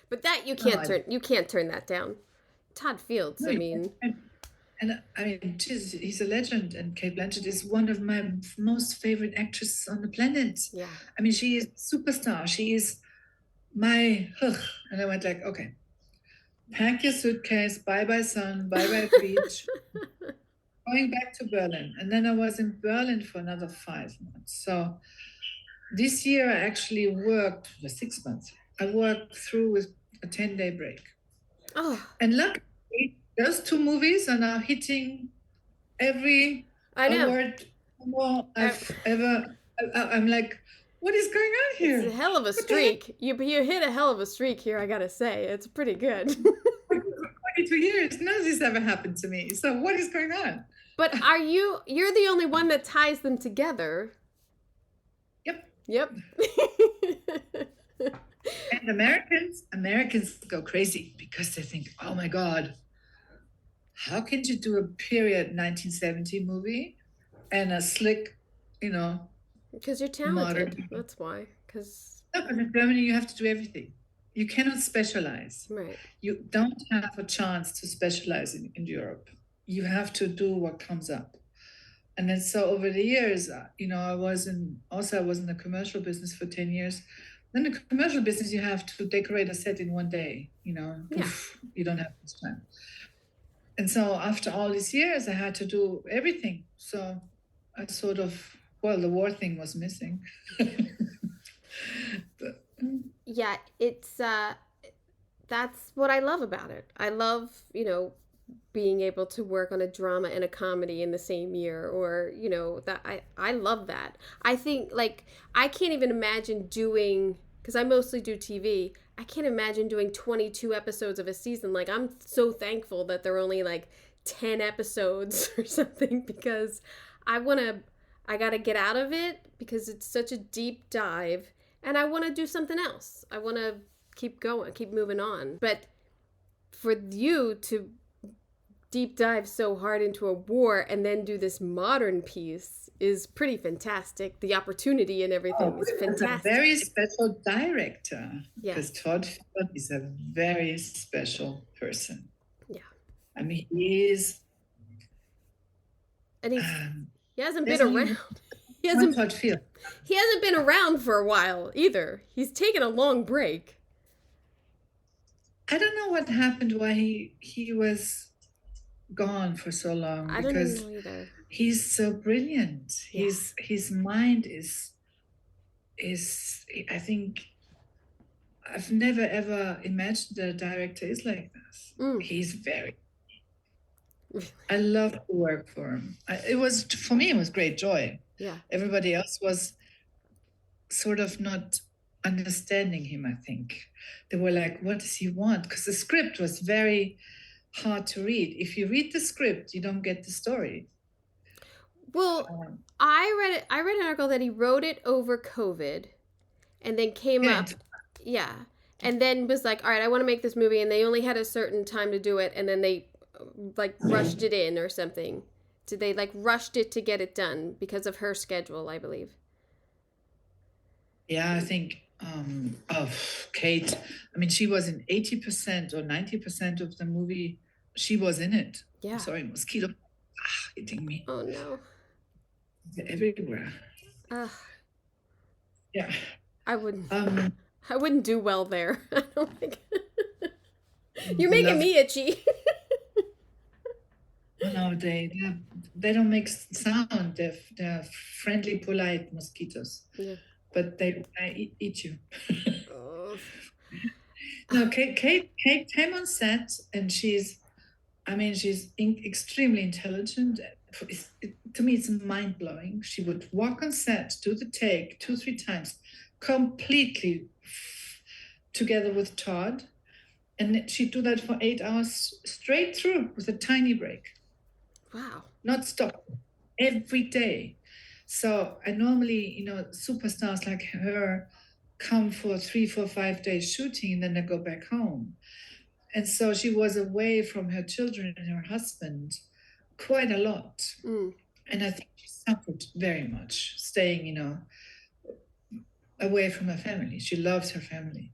But that No, I, you can't turn that down. Todd Fields, no, I you can't. mean, And I mean, geez, he's a legend, and Kate Blanchett is one of my most favorite actresses on the planet. yeah. I mean, she is a superstar. She is my, ugh. And I went like, okay, pack your suitcase, bye bye sun, bye bye beach, going back to Berlin. And then I was in Berlin for another 5 months. So this year I actually worked for 6 months. I worked through with a 10-day break. Oh, And luckily, those two movies are now hitting every I know. award more Uh, I've ever. I'm like, what is going on It's a here? hell of a What the heck? streak. You hit a hell of a streak here, I gotta say. It's pretty good. 22 years. None of this ever happened to me. So what is going on? But you're the only one that ties them together. Yep. Yep. And Americans go crazy because they think, oh my God, how can you do a period 1970 movie and a slick, you know, Because you're talented. modern? That's why. Because, No, but in Germany, you have to do everything. You cannot specialize. right. You don't have a chance to specialize in Europe. You have to do what comes up. And then so over the years, I was in the commercial business for 10 years. Then the commercial business, you have to decorate a set in one day, Yeah. you don't have this time. And so after all these years, I had to do everything. So I sort of, well, the war thing was missing. But, Yeah, it's that's what I love about it. I love, being able to work on a drama and a comedy in the same year, or, that I love that. I think like I can't even imagine doing, because I mostly do TV. I can't imagine doing 22 episodes of a season. Like, I'm so thankful that they're only like 10 episodes or something, because I want to I got to get out of it because it's such a deep dive and I want to do something else. I want to keep going, keep moving on. But for you to deep dive so hard into a war and then do this modern piece is pretty fantastic. The opportunity and everything is It's a fantastic. very special director. Yes. Because Todd Field is a very special person. Yeah. I mean, he is. And he hasn't been there's only around. one Todd Field. He hasn't been around for a while either. He's taken a long break. I don't know what happened, why he was gone for so long. I don't know either. He's so brilliant. Yeah. His mind is I think I've never ever imagined that a director is like this. He's very. I love to work for him. For me, it was great joy. Yeah. Everybody else was sort of not understanding him, I think. They were like, what does he want? Because the script was very hard to read. If you read the script, you don't get the story. Well, I read an article that he wrote it over COVID and then came up. Yeah. And then was like, all right, I want to make this movie. And they only had a certain time to do it. And then they like rushed it in or something. Did they like rushed it to get it done because of her schedule, I believe? Yeah, I think of Kate. I mean, she was in 80% or 90% of the movie. She was in it. Yeah. Sorry, mosquito hitting me. Oh no. They're everywhere. Yeah. I wouldn't do well there. I don't think. You're making me itchy. No, they don't make sound. They're friendly, polite mosquitoes. Yeah. But they eat you. No, Kate came on set, and she's extremely intelligent. To me, it's mind-blowing. She would walk on set, do the take 2-3 times, completely together with Todd, and she'd do that for 8 hours straight through with a tiny break. Wow. Not stop. Every day. So I normally, superstars like her come for 3, 4, 5 days shooting, and then they go back home. And so she was away from her children and her husband quite a lot. And I think she suffered very much staying, away from her family. She loves her family.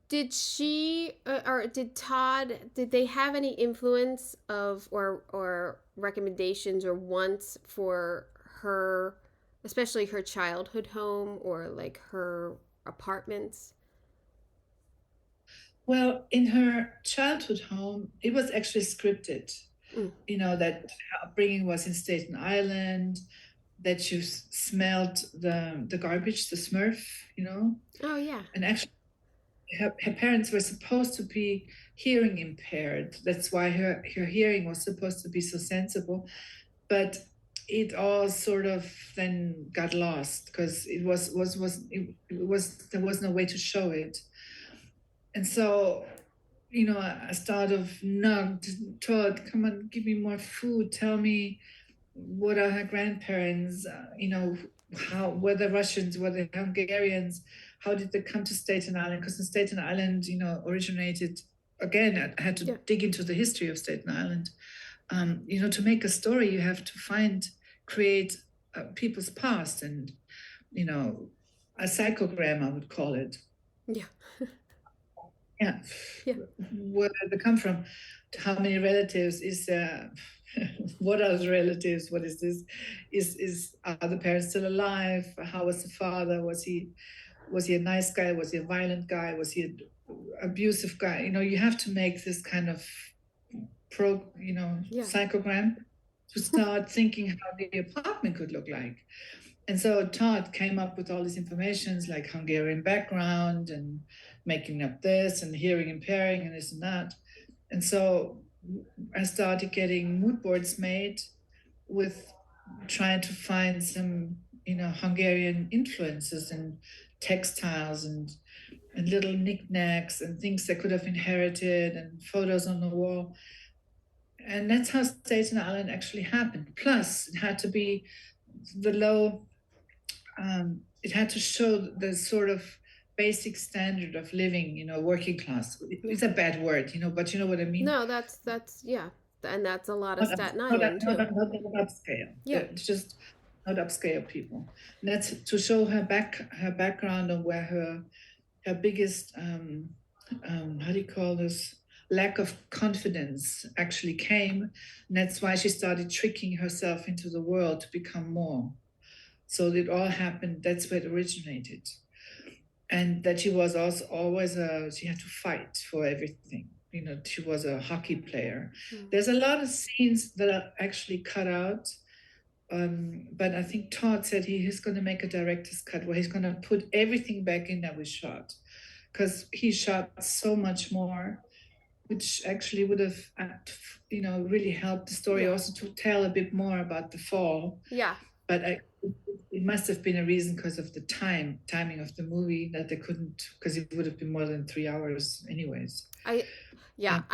Did she or did Todd, did they have any influence of or recommendations or wants for her, especially her childhood home or like her apartments? Well, in her childhood home, it was actually scripted. That her upbringing was in Staten Island, that you smelled the garbage, the Smurf, Oh, yeah. And actually, her parents were supposed to be hearing impaired. That's why her hearing was supposed to be so sensible. But it all sort of then got lost because there was no way to show it. And so, I started nugged, Todd, come on, give me more food. Tell me, what are her grandparents? How were the Russians, were the Hungarians? How did they come to Staten Island? Because in Staten Island, originated, again, I had to dig into the history of Staten Island. To make a story, you have to create people's past and, a psychogram, I would call it. Yeah. Yeah. Where they come from, how many relatives is there? What are the relatives? What is this? Are the parents still alive? How was the father? Was he a nice guy? Was he a violent guy? Was he an abusive guy? You have to make this kind of psychogram to start thinking how the apartment could look like. And so Todd came up with all these informations like Hungarian background and making up this and hearing impairing and this and that. And so I started getting mood boards made with trying to find some, Hungarian influences and textiles and little knickknacks and things that could have inherited and photos on the wall. And that's how Staten Island actually happened. Plus, it had to be the low, it had to show the sort of basic standard of living, working class. Yeah. It's a bad word, but you know what I mean? No, that's yeah. And that's a lot of Not, up, Staten not, Island too. not upscale. Yeah. Just not upscale people. And that's to show her background and where her biggest how do you call this, lack of confidence actually came, and that's why she started tricking herself into the world to become more. So it all happened. That's where it originated, and that she was also always she had to fight for everything. She was a hockey player. There's a lot of scenes that are actually cut out, but I think Todd said he's going to make a director's cut where he's going to put everything back in that we shot, because he shot so much more, which actually would have, really helped the story also to tell a bit more about the fall. Yeah. But it must have been a reason because of the timing of the movie that they couldn't, because it would have been more than 3 hours anyways. I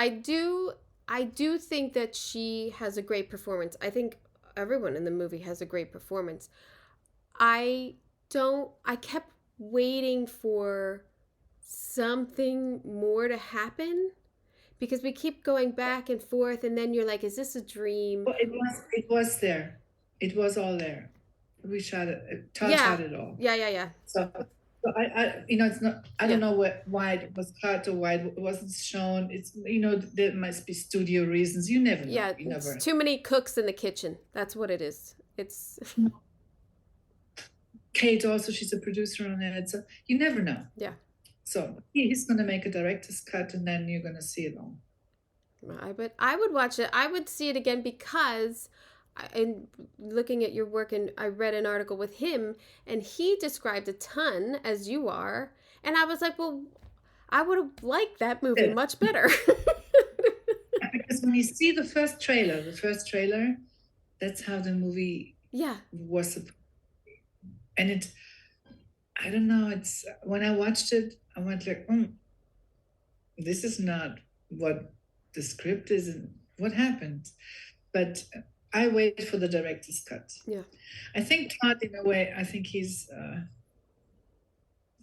do think that she has a great performance. I think everyone in the movie has a great performance. I kept waiting for something more to happen, because we keep going back and forth, and then you're like, is this a dream? Well, it was there. It was all there. We shot it. Todd shot it all. Yeah. So I it's not. I don't know why it was cut or why it wasn't shown. It's there must be studio reasons. You never know. Yeah, it's too many cooks in the kitchen. That's what it is. It's Kate also. She's a producer on it, so you never know. Yeah. So he's going to make a director's cut, and then you're going to see it all. I would watch it. I would see it again because, in looking at your work, and I read an article with him, and he described a ton, as you are, and I was like, well, I would have liked that movie much better. Because when you see the first trailer, that's how the movie was. And it, I don't know, it's, when I watched it, I went like, this is not what the script is and what happened. But I wait for the director's cut. Yeah. I think Todd, in a way, I think he's,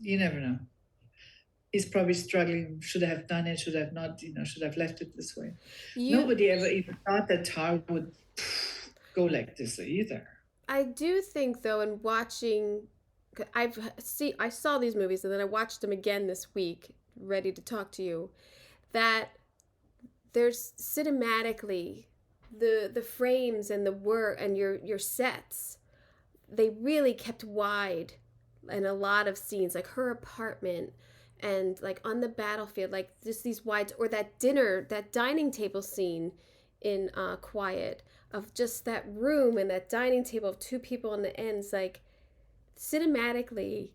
you never know. He's probably struggling, should have done it, should have not, should have left it this way. Nobody ever even thought that Todd would go like this either. I do think, though, in watching, I saw these movies and then I watched them again this week, ready to talk to you, that there's cinematically the frames and the work and your sets, they really kept wide in a lot of scenes, like her apartment and like on the battlefield, like just these wides, or that dining table scene in Quiet, of just that room and that dining table of two people on the ends. Like, cinematically,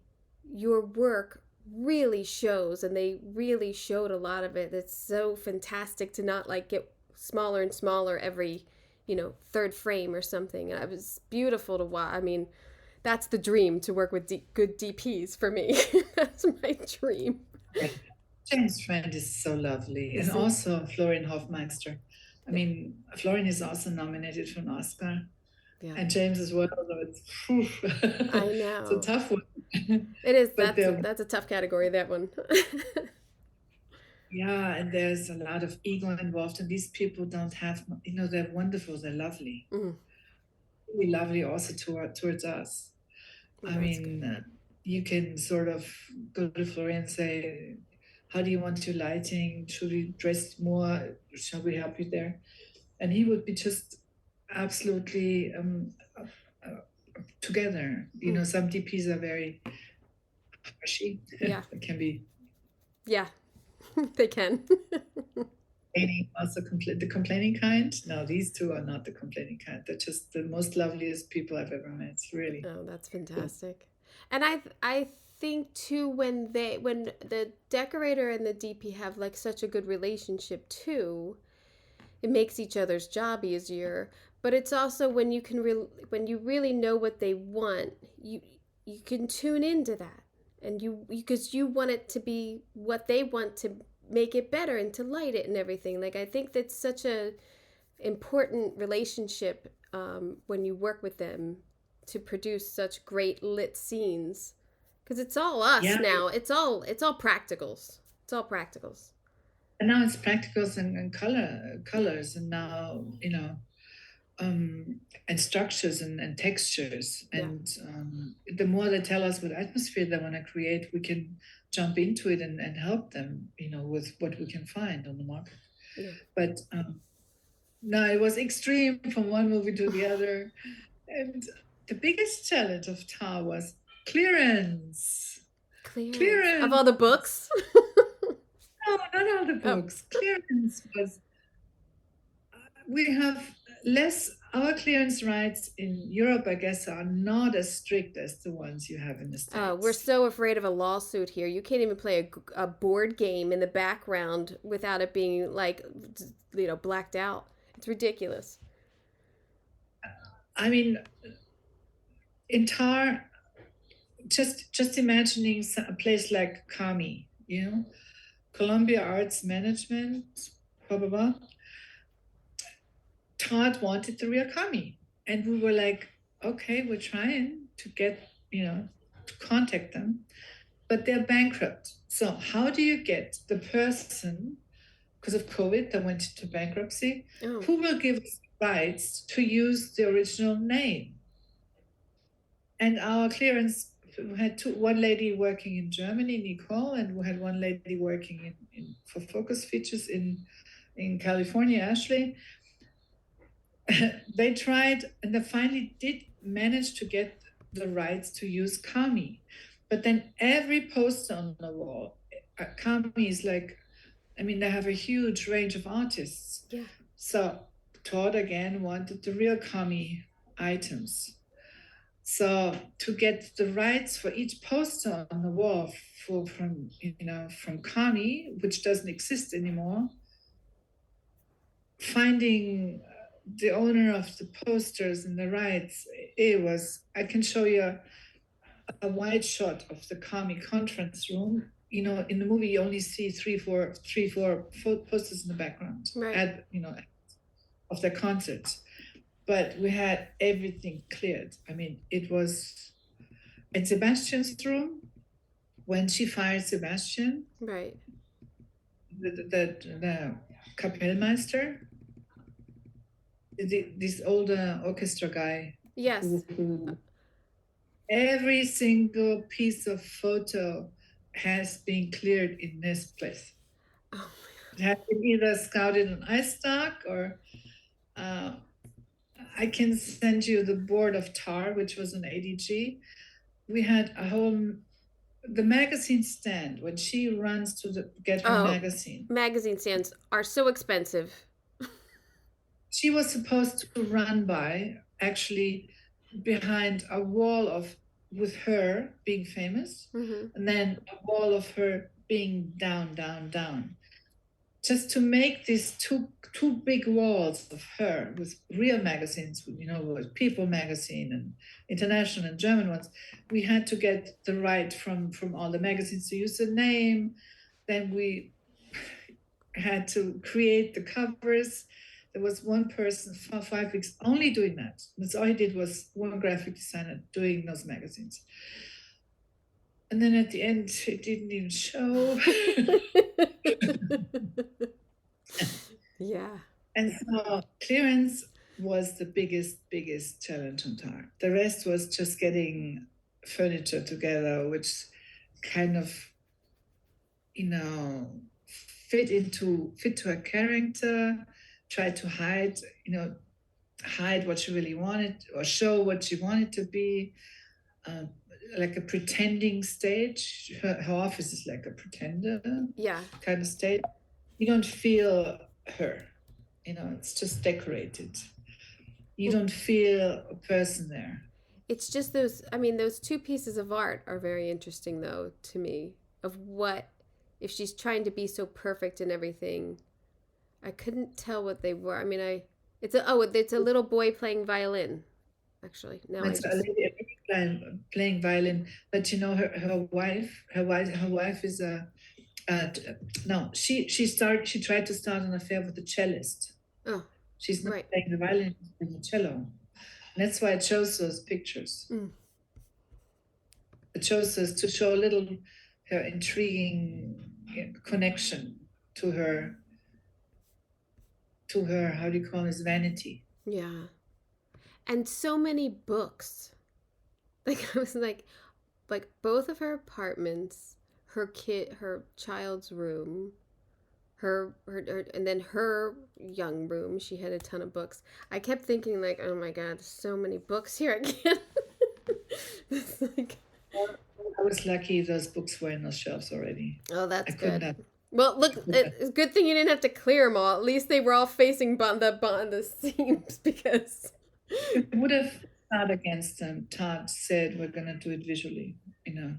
your work really shows, and they really showed a lot of it. It's so fantastic to not like get smaller and smaller every third frame or something. And it was beautiful to watch. I mean, that's the dream, to work with good DPs for me. That's my dream. James Friend is so lovely, and also Florian Hofmeister. I mean, Florian is also nominated for an Oscar. Yeah. And James as well, although it's I know. It's a tough one. It is. That's a tough category, that one. Yeah, and there's a lot of ego involved, and these people don't have, they're wonderful, they're lovely. Mm-hmm. Really lovely also towards us. I mean, you can sort of go to Florian and say, how do you want your lighting? Should we dress more? Shall we help you there? And he would be just absolutely together. Some DPs are very pushy. Yeah. It can be. Yeah, they can. Also the complaining kind. No, these two are not the complaining kind. They're just the most loveliest people I've ever met, really. Oh, that's fantastic. And I think too, when the decorator and the DP have like such a good relationship too, it makes each other's job easier. But it's also when you when you really know what they want, you can tune into that, and because you want it to be what they want, to make it better and to light it and everything. Like, I think that's such a important relationship when you work with them to produce such great lit scenes, because it's all us Yeah, now. It's all practicals. It's all practicals. and now it's practicals and Yeah. colors, and now and structures and textures. Yeah. And the more they tell us what atmosphere they want to create, we can jump into it and help them, with what we can find on the market. Yeah. But no, it was extreme from one movie to the other. And the biggest challenge of Tar was clearance. Clearance of Clearance. all the books. No, not all the Oh. books. Clearance was, we have less, our clearance rights in Europe, I guess, are not as strict as the ones you have in the We're States. so afraid of a lawsuit here. You can't even play a board game in the background without it being like, blacked out. It's ridiculous. I mean, in Tar, just imagining a place like Kami, Columbia Arts Management, blah, blah, blah. Todd wanted the real Kami. And we were like, okay, we're trying to get, to contact them, but they're bankrupt. So how do you get the person, because of COVID, that went into bankruptcy, Oh. who will give us rights to use the original name? And our clearance, we had one lady working in Germany, Nicole, and we had one lady working for Focus Features in California, Ashley. They tried, and they finally did manage to get the rights to use Kami. But then every poster on the wall, Kami is like, they have a huge range of artists. Yeah. So Todd again wanted the real Kami items. So to get the rights for each poster on the wall from Kami, which doesn't exist anymore, finding the owner of the posters and the rights, I can show you a wide shot of the Kami conference room. In the movie, you only see three, four posters in the background, right. Of the concerts. But we had everything cleared. It was in Sebastian's room. When she fired Sebastian, Right. the Kapellmeister, this older orchestra guy. Yes. Who every single piece of photo has been cleared in this place. Oh. It has been either scouted on iStock or I can send you the board of Tar, which was an ADG. We had the magazine stand when she runs to get her magazine. Magazine stands are so expensive. She was supposed to run by actually behind a wall with her being famous, and then a wall of her being down, down, down. Just to make these two big walls of her with real magazines, with People magazine and international and German ones, we had to get the right from all the magazines to use the name. Then we had to create the covers. There was one person for 5 weeks only doing that. That's all he did, was one graphic designer doing those magazines. And then at the end, it didn't even show. Yeah. And so clearance was the biggest challenge on Tar. The rest was just getting furniture together, which kind of, fit to a character, try to hide what she really wanted or show what she wanted to be, like a pretending stage. Her office is like a pretender kind of stage. You don't feel her, it's just decorated. You don't feel a person there. It's just those two pieces of art are very interesting though to me, of what if she's trying to be so perfect in everything. I couldn't tell what they were. It's a little boy playing violin. Actually, now it's a lady playing violin, but her wife is no, she tried to start an affair with a cellist. Oh. She's not Right. playing the violin, she's playing the cello. And that's why it shows those pictures. It shows us to show a little her intriguing connection to her, how do you call this, vanity. Yeah. And so many books. Like I was like both of her apartments, her child's room, her and then her young room, she had a ton of books. I kept thinking like, oh my god, there's so many books here. I can't. It's like, I was lucky those books were in those shelves already. oh, that's I couldn't good. have. Well, look, it's a good thing you didn't have to clear them all. At least they were all facing the seams because. It would have not against them. Todd said we're gonna do it visually,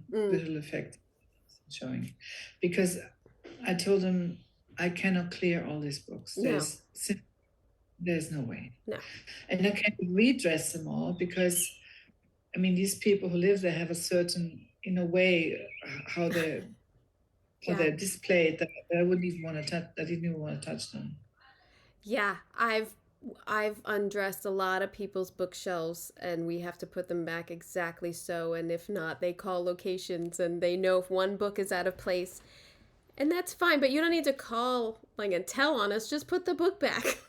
visual effect showing, because I told him I cannot clear all these books. No. There's no way. No. And I can't redress them all because, I mean, these people who live there have a certain, in a way, how they're displayed that I wouldn't even want to touch. I didn't even want to touch them. Yeah, I've undressed a lot of people's bookshelves and we have to put them back exactly so, and if not, they call locations and they know if one book is out of place. And that's fine, but you don't need to call like and tell on us, just put the book back.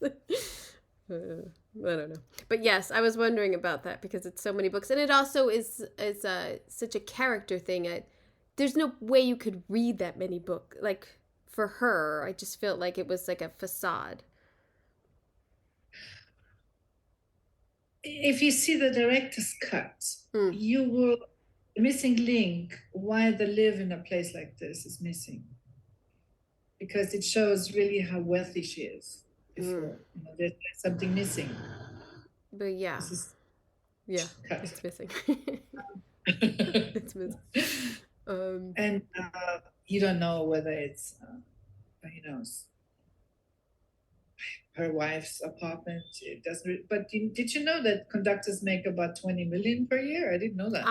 I don't know. But yes, I was wondering about that because it's so many books and it also is such a character thing. There's no way you could read that many books. Like for her, I just felt like it was like a facade. If you see the director's cut, you will, the missing link why they live in a place like this is missing, because it shows really how wealthy she is before. There's something missing. But yeah, cut. it's missing. It's missing. And you don't know whether it's her wife's apartment. It doesn't. But did you know that conductors make about 20 million per year? I didn't know that.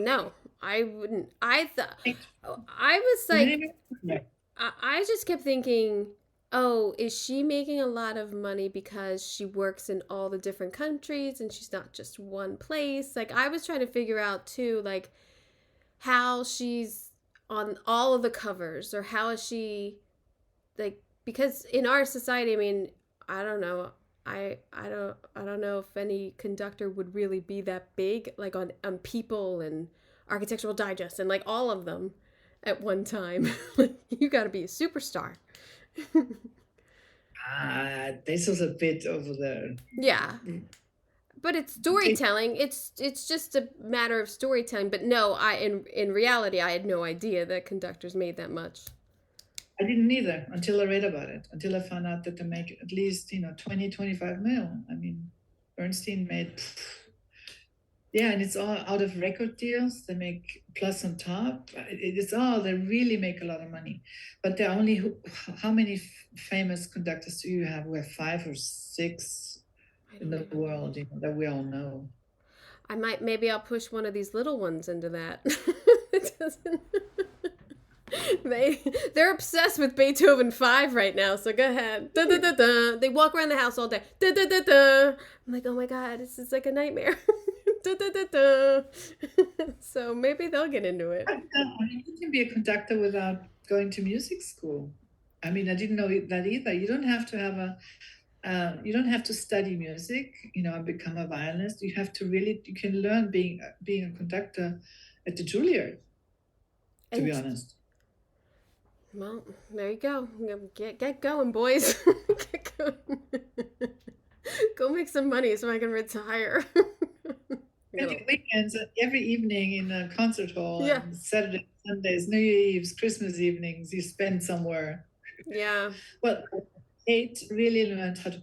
No, I wouldn't. I thought I was like, I just kept thinking, oh, is she making a lot of money because she works in all the different countries and she's not just one place? Like I was trying to figure out too, like how she's on all of the covers, or how is she, like, because in our society, I mean, I don't know. I don't know if any conductor would really be that big, like on People and Architectural Digest and like all of them at one time. You got to be a superstar. This was a bit over there. Yeah. But it's storytelling. It's just a matter of storytelling. But no, in reality, I had no idea that conductors made that much. I didn't either until I read about it, until I found out that they make at least, 20, 25 mil. I mean, Ernestine made, and it's all out of record deals. They make plus on top. It's all, they really make a lot of money. But there are only, how many famous conductors do you have? We have 5 or 6 in the world, that we all know. Maybe I'll push one of these little ones into that. It doesn't. They're obsessed with Beethoven 5 right now, so go ahead. Da, da, da, da. They walk around the house all day. Da, da, da, da. I'm like, oh my god, this is like a nightmare. Da, da, da, da. So maybe they'll get into it. You can be a conductor without going to music school. I mean, I didn't know that either. You don't have to have you don't have to study music, and become a violinist. You have to you can learn being a conductor at the Juilliard, to be honest. Well, there you go. Get going, boys. Get going. Go make some money so I can retire. Every weekends, every evening in a concert hall, and Saturday, Sundays, New Year's, Christmas evenings, you spend somewhere. Yeah. Well, Kate really learned how to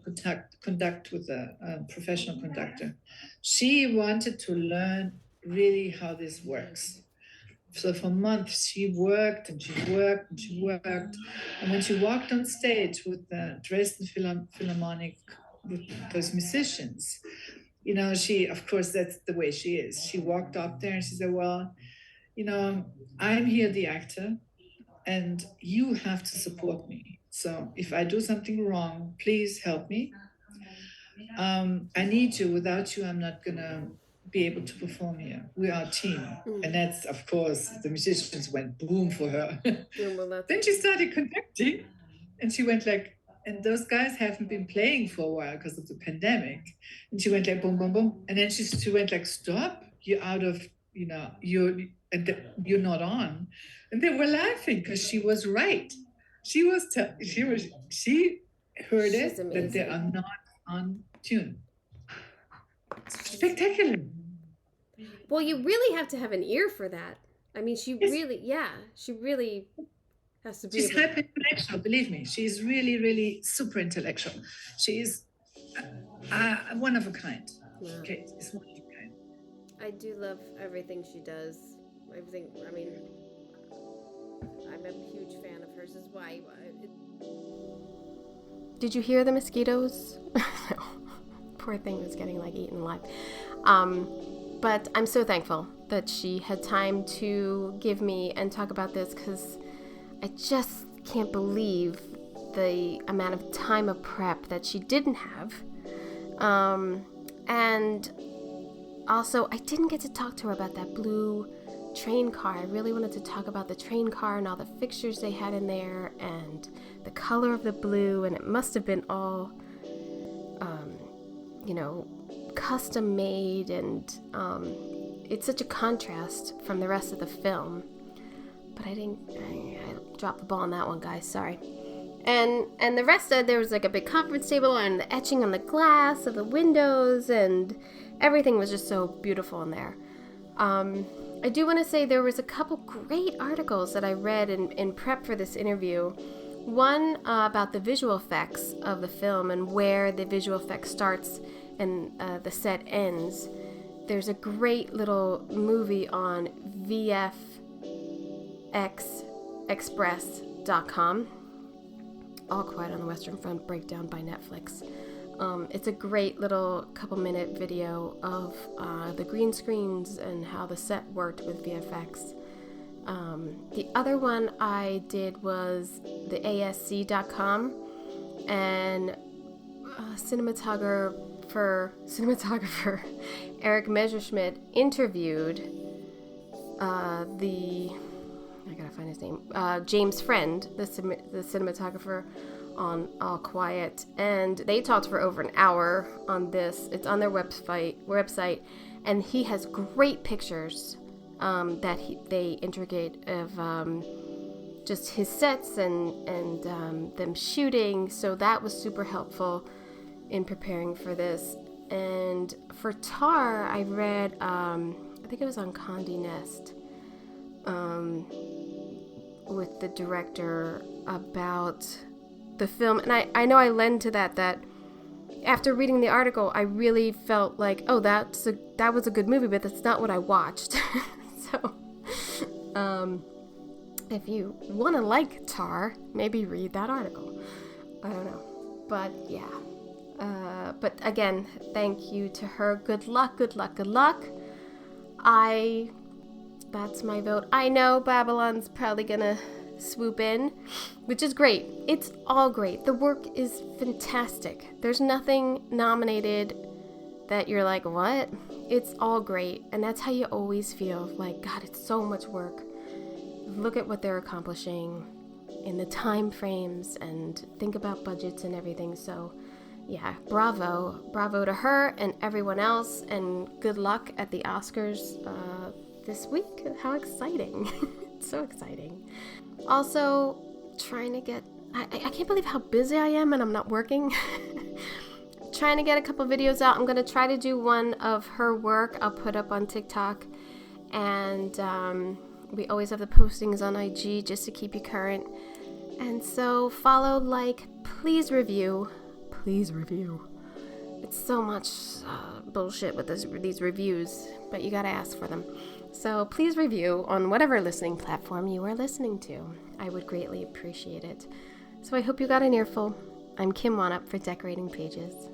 conduct with a professional conductor. She wanted to learn really how this works. So for months she worked and she worked and she worked. And when she walked on stage with the Dresden Philharmonic, with those musicians, she, of course, that's the way she is. She walked up there and she said, well, I'm here, the actor, and you have to support me. So if I do something wrong, please help me. I need you. Without you, I'm not gonna be able to perform here. We are a team. And that's, of course, the musicians went boom for her. Well, Then she started conducting, and she went like, and those guys haven't been playing for a while because of the pandemic. And she went like boom, boom, boom. And then she went like, stop, you're out of, you're not on. And they were laughing because she was right. She heard she's it that they amazing. are not on tune. Spectacular. Well, you really have to have an ear for that. I mean, she Yes. really has to be She's able. hyper intellectual, believe me. She's really, really super intellectual. She's one of a kind. Wow. Okay, it's one of a kind. I do love everything she does. Everything. I mean, I'm a huge fan of hers. Is why. Did you hear the mosquitoes? Poor thing was getting like eaten alive. But I'm so thankful that she had time to give me and talk about this, because I just can't believe the amount of time of prep that she didn't have. And also, I didn't get to talk to her about that blue train car. I really wanted to talk about the train car and all the fixtures they had in there and the color of the blue, and it must have been all, custom made, and it's such a contrast from the rest of the film. But I dropped the ball on that one, guys. Sorry. And the rest of there was like a big conference table and the etching on the glass of the windows, and everything was just so beautiful in there. I do want to say there was a couple great articles that I read in prep for this interview. One about the visual effects of the film and where the visual effects starts and the set ends. There's a great little movie on VFXexpress.com. All Quiet on the Western Front breakdown by Netflix. It's a great little couple-minute video of the green screens and how the set worked with VFX. The other one I did was the ASC.com, and cinematographer Eric Messerschmidt interviewed I gotta find his name, James Friend, the cinematographer on All Quiet, and they talked for over an hour on this. It's on their website, and he has great pictures that they integrate of just his sets and them shooting. So that was super helpful in preparing for this. And for Tar, I read, I think it was on Condé Nast, with the director about the film. And I know I lend to that after reading the article, I really felt like, oh, that was a good movie, but that's not what I watched. So, if you want to like Tar, maybe read that article. I don't know. But yeah. But again, thank you to her. Good luck. That's my vote. I know Babylon's probably gonna swoop in, which is great. It's all great. The work is fantastic. There's nothing nominated that you're like, what? It's all great. And that's how you always feel. Like, God, it's so much work. Look at what they're accomplishing in the time frames, and think about budgets and everything. So yeah, bravo to her and everyone else, and good luck at the Oscars this week. How exciting. It's so exciting. Also, trying to get, I can't believe how busy I am and I'm not working. Trying to get a couple videos out. I'm going to try to do one of her work I'll put up on TikTok, and we always have the postings on IG just to keep you current. And so follow, like, please review. It's so much bullshit with these reviews, but you gotta ask for them. So please review on whatever listening platform you are listening to. I would greatly appreciate it. So I hope you got an earful. I'm Kim Wanup for Decorating Pages.